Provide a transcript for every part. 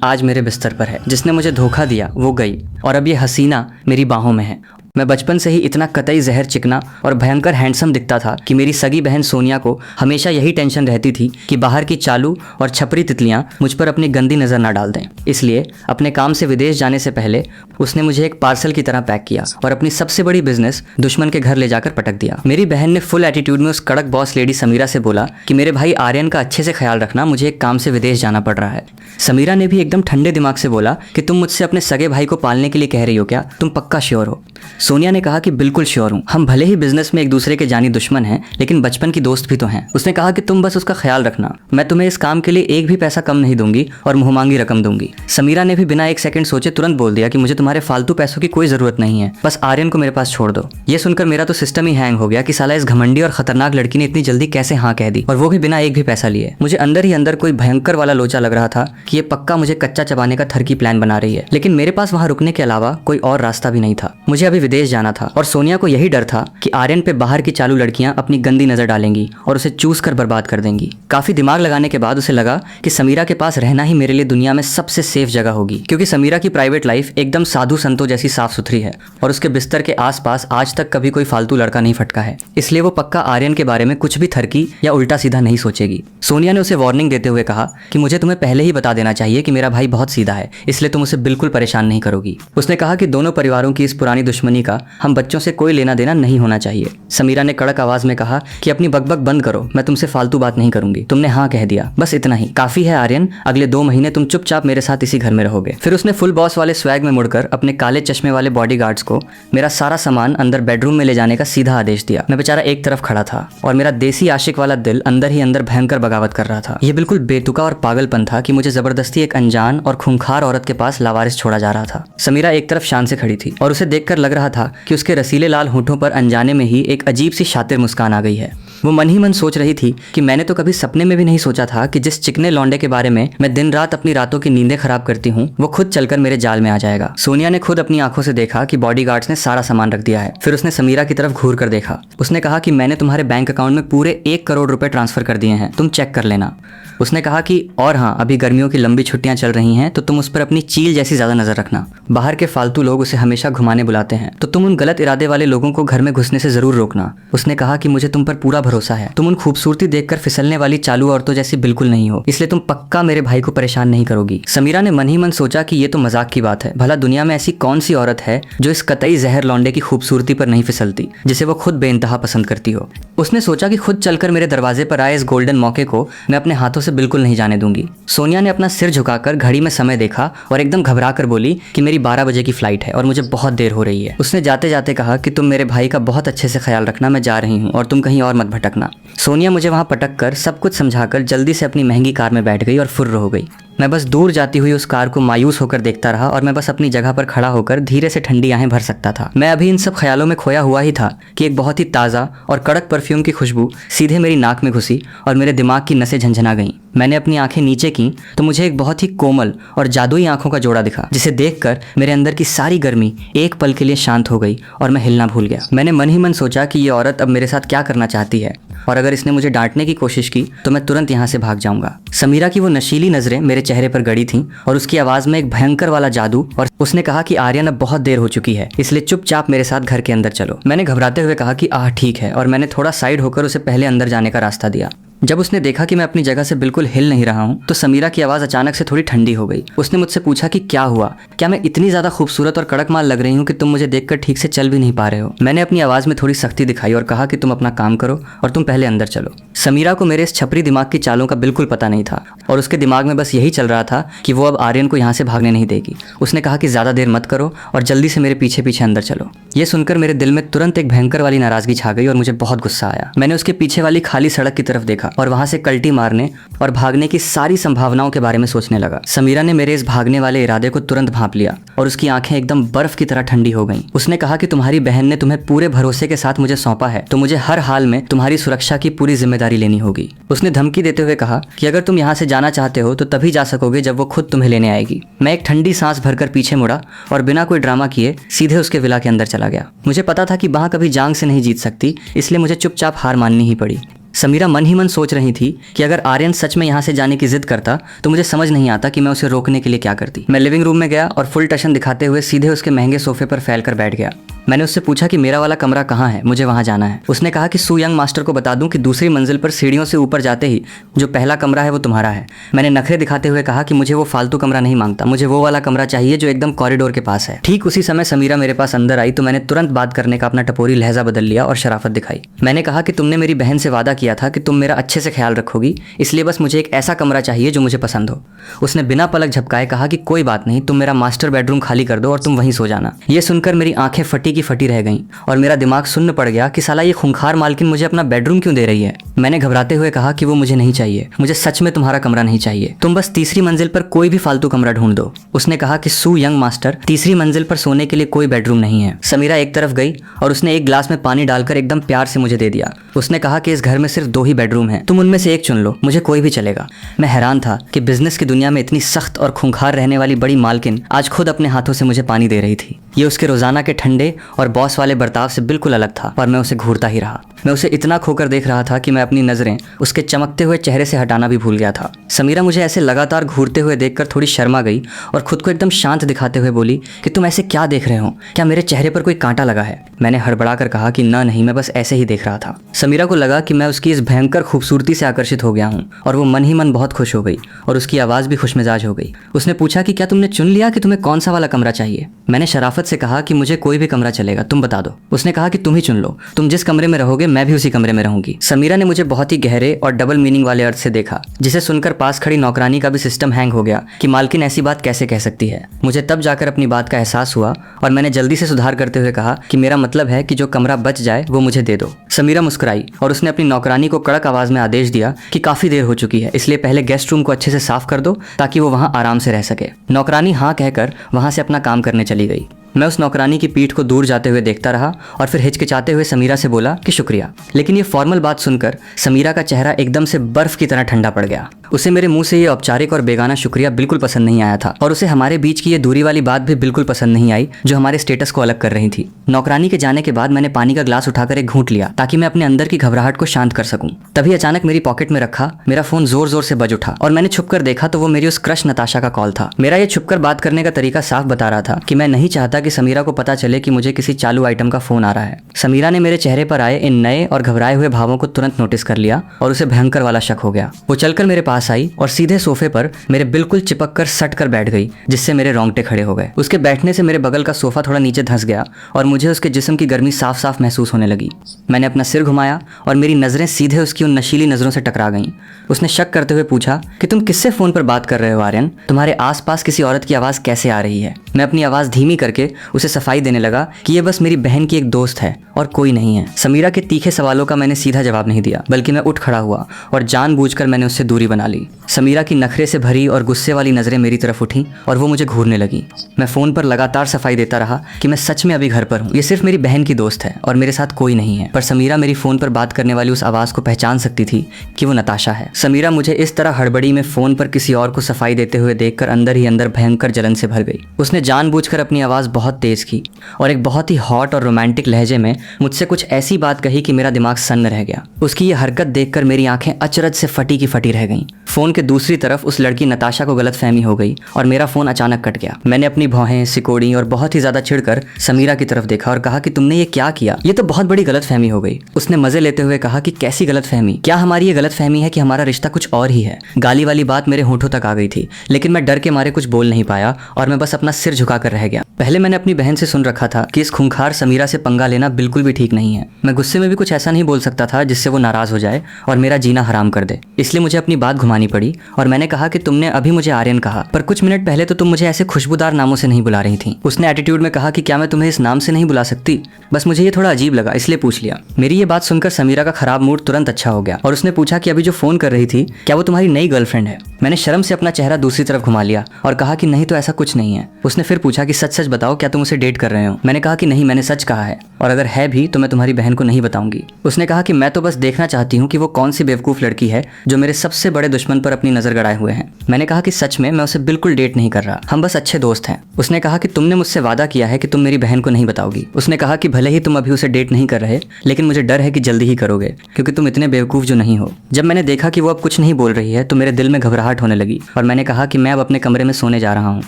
आज मेरे बिस्तर पर है। जिसने मुझे धोखा दिया वो गई और अब ये हसीना मेरी बाहों में है। मैं बचपन से ही इतना कतई जहर चिकना और भयंकर हैंडसम दिखता था कि मेरी सगी बहन सोनिया को हमेशा यही टेंशन रहती थी कि बाहर की चालू और छपरी तितलियां मुझ पर अपनी गंदी नज़र ना डाल दें। इसलिए अपने काम से विदेश जाने से पहले उसने मुझे एक पार्सल की तरह पैक किया और अपनी सबसे बड़ी बिजनेस दुश्मन के घर ले जाकर पटक दिया। मेरी बहन ने फुल एटीट्यूड में उस कड़क बॉस लेडी समीरा से बोला कि मेरे भाई आर्यन का अच्छे से ख्याल रखना, मुझे एक काम से विदेश जाना पड़ रहा है। समीरा ने भी एकदम ठंडे दिमाग से बोला कि तुम मुझसे अपने सगे भाई को पालने के लिए कह रही हो क्या? तुम पक्का श्योर हो? सोनिया ने कहा कि बिल्कुल श्योर हूँ। हम भले ही बिजनेस में एक दूसरे के जानी दुश्मन हैं, लेकिन बचपन की दोस्त भी तो हैं। उसने कहा कि तुम बस उसका ख्याल रखना, मैं तुम्हें इस काम के लिए एक भी पैसा कम नहीं दूंगी और मुंहमांगी रकम दूंगी। समीरा ने भी बिना एक सेकंड सोचे तुरंत बोल दिया कि मुझे तुम्हारे फालतू पैसों की कोई जरूरत नहीं है, बस आर्यन को मेरे पास छोड़ दो। ये सुनकर मेरा तो सिस्टम ही हैंग हो गया कि साला इस घमंडी और खतरनाक लड़की ने इतनी जल्दी कैसे हाँ कह दी, और वो भी बिना एक भी पैसा लिए। मुझे अंदर ही अंदर कोई भयंकर वाला लोचा लग रहा था कि ये पक्का मुझे कच्चा चबाने का थरकी प्लान बना रही है। लेकिन मेरे पास वहां रुकने के अलावा कोई और रास्ता भी नहीं था। मुझे अभी विदेश जाना था और सोनिया को यही डर था कि आर्यन पे बाहर की चालू लड़कियां अपनी गंदी नजर डालेंगी और उसे चूस कर बर्बाद कर देंगी। काफी दिमाग लगाने के बाद उसे लगा कि समीरा के पास रहना ही मेरे लिए दुनिया में सबसे सेफ जगह होगी, क्योंकि समीरा की प्राइवेट लाइफ एकदम साधु संतों जैसी साफ सुथरी है और उसके बिस्तर के आसपास आज तक कभी कोई फालतू लड़का नहीं फटका है। इसलिए वो पक्का आर्यन के बारे में कुछ भी थरकी या उल्टा सीधा नहीं सोचेगी। सोनिया ने उसे वार्निंग देते हुए कहा कि मुझे तुम्हें पहले ही बता देना चाहिए कि मेरा भाई बहुत सीधा है, इसलिए तुम उसे बिल्कुल परेशान नहीं करोगी। उसने कहा कि दोनों परिवारों की इस पुरानी दुश्मनी का हम बच्चों से कोई लेना देना नहीं होना चाहिए। समीरा ने कड़क आवाज में कहा कि अपनी बकबक बंद करो, मैं तुमसे फालतू बात नहीं करूंगी। तुमने हाँ कह दिया, बस इतना ही काफी है आर्यन। अगले 2 महीने तुम चुपचाप मेरे साथ इसी घर में रहोगे। फिर उसने फुल बॉस वाले स्वैग में मुड़कर अपने काले चश्मे वाले बॉडीगार्ड्स को मेरा सारा सामान अंदर बेडरूम में ले जाने का सीधा आदेश दिया। मैं बेचारा एक तरफ खड़ा था और मेरा देसी आशिक वाला दिल अंदर ही अंदर भयंकर बगावत कर रहा था। यह बिल्कुल बेतुका और पागलपन था कि मुझे जबरदस्ती एक अनजान और खूंखार औरत के पास लावारिस छोड़ा जा रहा था। समीरा एक तरफ शान से खड़ी थी और उसे देखकर लग रहा था कि उसके रसीले लाल होठों पर अनजाने में ही एक अजीब सी शातिर मुस्कान आ गई है। वो मन ही मन सोच रही थी कि मैंने तो कभी सपने में भी नहीं सोचा था कि जिस चिकने लौंडे के बारे में मैं दिन रात अपनी रातों की नींदें खराब करती हूँ, वो खुद चलकर मेरे जाल में आ जाएगा। सोनिया ने खुद अपनी आंखों से देखा कि बॉडीगार्ड्स ने सारा सामान रख दिया है। फिर उसने समीरा की तरफ घूर कर देखा। उसने कहा कि मैंने तुम्हारे बैंक अकाउंट में पूरे 1 करोड़ रुपए ट्रांसफर कर दिए हैं, तुम चेक कर लेना। उसने कहा कि और हाँ, अभी गर्मियों की लंबी छुट्टियां चल रही हैं, तो तुम उस पर अपनी चील जैसी ज्यादा नजर रखना। बाहर के फालतू लोग उसे हमेशा घुमाने बुलाते हैं, तो तुम उन गलत इरादे वाले लोगों को घर में घुसने से जरूर रोकना। उसने कहा कि मुझे तुम पर पूरा भरोसा है, तुम उन खूबसूरती देखकर फिसलने वाली चालू औरतों जैसी बिल्कुल नहीं हो, इसलिए तुम पक्का मेरे भाई को परेशान नहीं करोगी। समीरा ने मन ही मन सोचा कि ये तो मजाक की बात है। भला दुनिया में ऐसी कौन सी औरत है जो इस कतई जहर लौंडे की खूबसूरती पर नहीं फिसलती, जिसे वो खुद बेइंतहा पसंद करती हो। उसने सोचा कि खुद चलकर मेरे दरवाजे पर आए इस गोल्डन मौके को मैं अपने हाथों से बिल्कुल नहीं जाने दूंगी। सोनिया ने अपना सिर झुकाकर घड़ी में समय देखा और एकदम घबरा कर बोली कि मेरी 12 बजे की फ्लाइट है और मुझे बहुत देर हो रही है। उसने जाते जाते कहा कि तुम मेरे भाई का बहुत अच्छे से ख्याल रखना, मैं जा रही हूँ और तुम कहीं और मत भटकना। सोनिया मुझे वहां पटक कर सब कुछ समझाकर जल्दी से अपनी महंगी कार में बैठ गई और फुर्र हो गई। मैं बस दूर जाती हुई उस कार को मायूस होकर देखता रहा और मैं बस अपनी जगह पर खड़ा होकर धीरे से ठंडी आहें भर सकता था। मैं अभी इन सब ख्यालों में खोया हुआ ही था कि एक बहुत ही ताज़ा और कड़क परफ्यूम की खुशबू सीधे मेरी नाक में घुसी और मेरे दिमाग की नसें झंझना गईं। मैंने अपनी आंखें नीचे की तो मुझे एक बहुत ही कोमल और जादुई आंखों का जोड़ा दिखा, जिसे देखकर मेरे अंदर की सारी गर्मी एक पल के लिए शांत हो गई और मैं हिलना भूल गया। मैंने मन ही मन सोचा कि ये औरत अब मेरे साथ क्या करना चाहती है, और अगर इसने मुझे डांटने की कोशिश की तो मैं तुरंत यहाँ से भाग जाऊंगा। समीरा की वो नशीली नजरें मेरे चेहरे पर गड़ी थीं और उसकी आवाज में एक भयंकर वाला जादू, और उसने कहा कि आर्यन अब बहुत देर हो चुकी है, इसलिए चुपचाप मेरे साथ घर के अंदर चलो। मैंने घबराते हुए कहा कि ठीक है, और मैंने थोड़ा साइड होकर उसे पहले अंदर जाने का रास्ता दिया। जब उसने देखा कि मैं अपनी जगह से बिल्कुल हिल नहीं रहा हूँ तो समीरा की आवाज़ अचानक से थोड़ी ठंडी हो गई। उसने मुझसे पूछा कि क्या हुआ, क्या मैं इतनी ज़्यादा खूबसूरत और कड़क माल लग रही हूँ कि तुम मुझे देखकर ठीक से चल भी नहीं पा रहे हो। मैंने अपनी आवाज़ में थोड़ी सख्ती दिखाई और कहा कि तुम अपना काम करो और तुम पहले अंदर चलो। समीरा को मेरे इस छपरी दिमाग की चालों का बिल्कुल पता नहीं था और उसके दिमाग में बस यही चल रहा था कि वो अब आर्यन को यहाँ से भागने नहीं देगी। उसने कहा कि ज़्यादा देर मत करो और जल्दी से मेरे पीछे पीछे अंदर चलो। ये सुनकर मेरे दिल में तुरंत एक भयंकर वाली नाराज़गी छा गई और मुझे बहुत गुस्सा आया। मैंने उसके पीछे वाली खाली सड़क की तरफ देखा और वहाँ से कल्टी मारने और भागने की सारी संभावनाओं के बारे में सोचने लगा। समीरा ने मेरे इस भागने वाले इरादे को तुरंत भांप लिया और उसकी आंखें एकदम बर्फ की तरह ठंडी हो गईं। उसने कहा कि तुम्हारी बहन ने तुम्हें पूरे भरोसे के साथ मुझे सौंपा है, तो मुझे हर हाल में तुम्हारी सुरक्षा की पूरी जिम्मेदारी लेनी होगी। उसने धमकी देते हुए कहा कि अगर तुम यहाँ से जाना चाहते हो तो तभी जा सकोगे जब वो खुद तुम्हें लेने आएगी। मैं एक ठंडी सांस भरकर पीछे मुड़ा और बिना कोई ड्रामा किए सीधे उसके विला के अंदर चला गया। मुझे पता था कि वहां कभी जांग से नहीं जीत सकती, इसलिए मुझे चुपचाप हार माननी ही पड़ी। समीरा मन ही मन सोच रही थी कि अगर आर्यन सच में यहाँ से जाने की जिद करता तो मुझे समझ नहीं आता कि मैं उसे रोकने के लिए क्या करती। मैं लिविंग रूम में गया और फुल टशन दिखाते हुए सीधे उसके महंगे सोफे पर फैलकर बैठ गया। मैंने उससे पूछा कि मेरा वाला कमरा कहाँ है, मुझे वहाँ जाना है। उसने कहा कि सू यंग मास्टर को बता दूं कि दूसरी मंजिल पर सीढ़ियों से ऊपर जाते ही जो पहला कमरा है वो तुम्हारा है। मैंने नखरे दिखाते हुए कहा कि मुझे वो फालतू कमरा नहीं मांगता, मुझे वो वाला कमरा चाहिए जो एकदम कॉरिडोर के पास है। ठीक उसी समय समीरा मेरे पास अंदर आई तो मैंने तुरंत बात करने का अपना टपोरी लहजा बदल लिया और शराफत दिखाई। मैंने कहा कि तुमने मेरी बहन से वादा किया था कि तुम मेरा अच्छे से ख्याल रखोगी, इसलिए बस मुझे एक ऐसा कमरा चाहिए जो मुझे पसंद हो। उसने बिना पलक झपकाए कहा कि कोई बात नहीं, तुम मेरा मास्टर बेडरूम खाली कर दो और तुम वहीं सो जाना। ये सुनकर मेरी आंखें फटी की फटी रह गईं और मेरा दिमाग सुन्न पड़ गया कि साला ये खूंखार मालकिन मुझे अपना बेडरूम क्यों दे रही है। मैंने घबराते हुए कहा कि वो मुझे नहीं चाहिए, मुझे सच में तुम्हारा कमरा नहीं चाहिए, तुम बस तीसरी मंजिल पर कोई भी फालतू कमरा ढूंढ दो। उसने कहा कि सू यंग मास्टर, तीसरी मंजिल पर सोने के लिए कोई बेडरूम नहीं है। समीरा एक तरफ गई और उसने एक ग्लास में पानी डालकर एकदम प्यार से मुझे दे दिया। उसने कहा कि इस घर में सिर्फ 2 ही बेडरूम हैं, तुम उनमें से एक चुन लो, मुझे कोई भी चलेगा। मैं हैरान था कि बिजनेस की दुनिया में इतनी सख्त और खूंखार रहने वाली बड़ी मालकिन आज खुद अपने हाथों से मुझे पानी दे रही थी। ये उसके रोजाना के ठंडे और बॉस वाले बर्ताव से बिल्कुल अलग था, पर मैं उसे घूरता ही रहा। मैं उसे इतना खोकर देख रहा था कि मैं अपनी नजरें उसके चमकते हुए चेहरे से हटाना भी भूल गया था। समीरा मुझे ऐसे लगातार घूरते हुए देखकर थोड़ी शर्मा गई और खुद को एकदम शांत दिखाते हुए बोली कि तुम ऐसे क्या देख रहे हो, क्या मेरे चेहरे पर कोई कांटा लगा है? मैंने हड़बड़ा कर कहा कि नहीं, मैं बस ऐसे ही देख रहा था। समीरा को लगा कि मैं उसकी इस भयंकर खूबसूरती से आकर्षित हो गया हूँ और वो मन ही मन बहुत खुश हो गई और उसकी आवाज़ भी खुशमिजाज हो गई। उसने पूछा कि क्या तुमने चुन लिया कि तुम्हें कौन सा वाला कमरा चाहिए? मैंने शराफत से कहा कि मुझे कोई भी कमरा चलेगा, तुम बता दो। उसने कहा कि तुम ही चुन लो, तुम जिस कमरे में रहोगे मैं भी उसी कमरे में रहूंगी। समीरा ने मुझे बहुत ही गहरे और डबल मीनिंग वाले अर्थ से देखा, जिसे सुनकर पास खड़ी नौकरानी का भी सिस्टम हैंग हो गया कि मालकिन ऐसी बात कैसे कह सकती है। मुझे तब जाकर अपनी बात का एहसास हुआ और मैंने जल्दी से सुधार करते हुए कहा कि मेरा मतलब है कि जो कमरा बच जाए वो मुझे दे दो। समीरा मुस्कुराई और उसने अपनी नौकरानी को कड़क आवाज में आदेश दिया कि काफी देर हो चुकी है, इसलिए पहले गेस्ट रूम को अच्छे से साफ कर दो ताकि वो वहां आराम से रह सके। नौकरानी हाँ कहकर वहां से अपना काम करने चली गई। मैं उस नौकरानी की पीठ को दूर जाते हुए देखता रहा और फिर हिचकिचाते हुए समीरा से बोला कि शुक्रिया। लेकिन ये फॉर्मल बात सुनकर समीरा का चेहरा एकदम से बर्फ की तरह ठंडा पड़ गया। उसे मेरे मुंह से ये औपचारिक और बेगाना शुक्रिया बिल्कुल पसंद नहीं आया था और उसे हमारे बीच की ये दूरी वाली बात भी बिल्कुल पसंद नहीं आई जो हमारे स्टेटस को अलग कर रही थी। नौकरानी के जाने के बाद मैंने पानी का ग्लास उठाकर एक घूंट लिया ताकि मैं अपने अंदर की घबराहट को शांत कर सकूं। तभी अचानक मेरी पॉकेट में रखा मेरा फोन जोर जोर से बज उठा और मैंने छुपकर देखा तो वो मेरी उस क्रश नताशा का कॉल था। मेरा ये छुपकर बात करने का तरीका साफ बता रहा था कि मैं नहीं चाहता कि समीरा को पता चले कि मुझे किसी चालू आइटम का फोन आ रहा है। समीरा ने मेरे चेहरे पर आए इन नए और घबराए हुए भावों को तुरंत नोटिस कर लिया और उसे भयंकर वाला शक हो गया। वो चलकर मेरे पास आई और सीधे सोफे पर मेरे बिल्कुल चिपक कर सट कर बैठ गई, जिससे मेरे रोंगटे खड़े हो गए। उसके बैठने से मेरे बगल का सोफा थोड़ा नीचे धंस गया और मुझे उसके जिस्म की गर्मी साफ साफ महसूस होने लगी। मैंने अपना सिर घुमाया और मेरी नजरें सीधे उसकी उन नशीली नजरों से टकरा गईं। उसने शक करते हुए पूछा कि तुम किससे फोन पर बात कर रहे हो आर्यन? तुम्हारे आसपास किसी औरत की आवाज कैसे आ रही है? मैं अपनी आवाज धीमी करके उसे सफाई देने लगा कि ये बस मेरी बहन की एक दोस्त है और कोई नहीं है। समीरा के तीखे सवालों का मैंने सीधा जवाब नहीं दिया, बल्कि मैं उठ खड़ा हुआ और जानबूझकर मैंने उससे दूरी बना ली। समीरा की नखरे से भरी और गुस्से वाली नजरें मेरी तरफ उठी और वो मुझे घूरने लगी। मैं फोन पर लगातार सफाई देता रहा कि मैं सच में अभी घर पर हूँ, ये सिर्फ मेरी बहन की दोस्त है और मेरे साथ कोई नहीं है। पर समीरा मेरी फोन पर बात करने वाली उस आवाज को पहचान सकती थी कि वो नताशा है। समीरा मुझे इस तरह हड़बड़ी में फोन पर किसी और को सफाई देते हुए देखकर अंदर ही अंदर भयंकर जलन से भर गई। उसने जानबूझकर अपनी आवाज बहुत तेज की और एक बहुत ही हॉट और रोमांटिक लहजे में मुझसे कुछ ऐसी बात कही कि मेरा दिमाग सन्न रह गया। उसकी ये हरकत देखकर मेरी आंखें अचरज से फटी की फटी रह गईं। फोन के दूसरी तरफ उस लड़की नताशा को गलतफहमी हो गई और मेरा फोन अचानक कट गया। मैंने अपनी भौहें सिकोड़ी और बहुत ही ज्यादा चिढ़कर समीरा की तरफ देखा और कहा कि तुमने ये क्या किया? ये तो बहुत बड़ी गलतफहमी हो गई। उसने मजे लेते हुए कहा कि कैसी गलतफहमी? क्या हमारी ये गलतफहमी है कि हमारा रिश्ता कुछ और ही है? गाली वाली बात मेरे होठों तक आ गई थी, लेकिन मैं डर के मारे कुछ बोल नहीं पाया और मैं बस अपना सिर झुकाकर रह गया। पहले मैंने अपनी बहन से सुन रखा था कि इस खूंखार समीरा से पंगा लेना बिल्कुल भी ठीक नहीं है। मैं गुस्से में भी कुछ ऐसा नहीं बोल सकता था जिससे वो नाराज हो जाए और मेरा जीना हराम कर दे। इसलिए मुझे अपनी बात घुमानी पड़ी और मैंने कहा कि तुमने अभी मुझे आर्यन कहा, पर कुछ मिनट पहले तो तुम मुझे ऐसे खुशबूदार नामों से नहीं बुला रही थी। उसने एटीट्यूड में कहा कि क्या मैं तुम्हें इस नाम से नहीं बुला सकती? बस मुझे ये थोड़ा अजीब लगा इसलिए पूछ लिया। मेरी ये बात सुनकर समीरा का खराब मूड तुरंत अच्छा हो गया और उसने पूछा कि अभी जो फोन कर रही थी क्या वो तुम्हारी नई गर्लफ्रेंड है? मैंने शर्म से अपना चेहरा दूसरी तरफ घुमा लिया और कहा कि नहीं तो ऐसा कुछ नहीं है। उसने फिर पूछा कि सच सच बताओ, क्या तुम उसे डेट कर रहे हो? मैंने कहा कि नहीं, मैंने सच कहा है। और अगर है भी तो मैं तुम्हारी बहन को नहीं बताऊंगी। उसने कहा कि मैं तो बस देखना चाहती हूँ कि वो कौन सी बेवकूफ़ लड़की है जो मेरे सबसे बड़े दुश्मन पर अपनी नज़र गड़ाए हुए हैं। मैंने कहा कि सच में मैं उसे बिल्कुल डेट नहीं कर रहा, हम बस अच्छे दोस्त हैं। उसने कहा कि तुमने मुझसे वादा किया है कि तुम मेरी बहन को नहीं बताओगी। उसने कहा कि भले ही तुम अभी उसे डेट नहीं कर रहे, लेकिन मुझे डर है कि जल्दी ही करोगे, क्योंकि तुम इतने बेवकूफ़ जो नहीं हो। जब मैंने देखा कि वो अब कुछ नहीं बोल रही है तो मेरे दिल में घबराहट होने लगी और मैंने कहा कि मैं अब अपने कमरे में सोने जा रहा हूँ।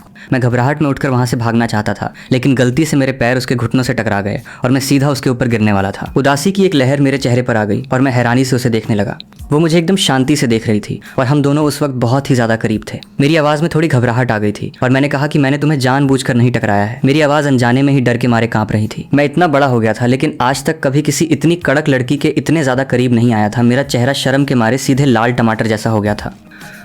मैं घबराहट में उठकर वहाँ से भागना चाहता था, लेकिन गलती से मेरे पैर उसके घुटनों से टकरा गए और मैं सीधा उसके ऊपर गिरने वाला था। उदासी की एक लहर मेरे चेहरे पर आ गई और मैं हैरानी से उसे देखने लगा। वो मुझे एकदम शांति से देख रही थी और हम दोनों उस वक्त बहुत ही ज़्यादा करीब थे। मेरी आवाज़ में थोड़ी घबराहट आ गई थी और मैंने कहा कि मैंने तुम्हें जानबूझकर नहीं टकराया है। मेरी आवाज़ अनजाने में ही डर के मारे कांप रही थी। मैं इतना बड़ा हो गया था, लेकिन आज तक कभी किसी इतनी कड़क लड़की के इतने ज़्यादा करीब नहीं आया था। मेरा चेहरा शर्म के मारे सीधे लाल टमाटर जैसा हो गया था।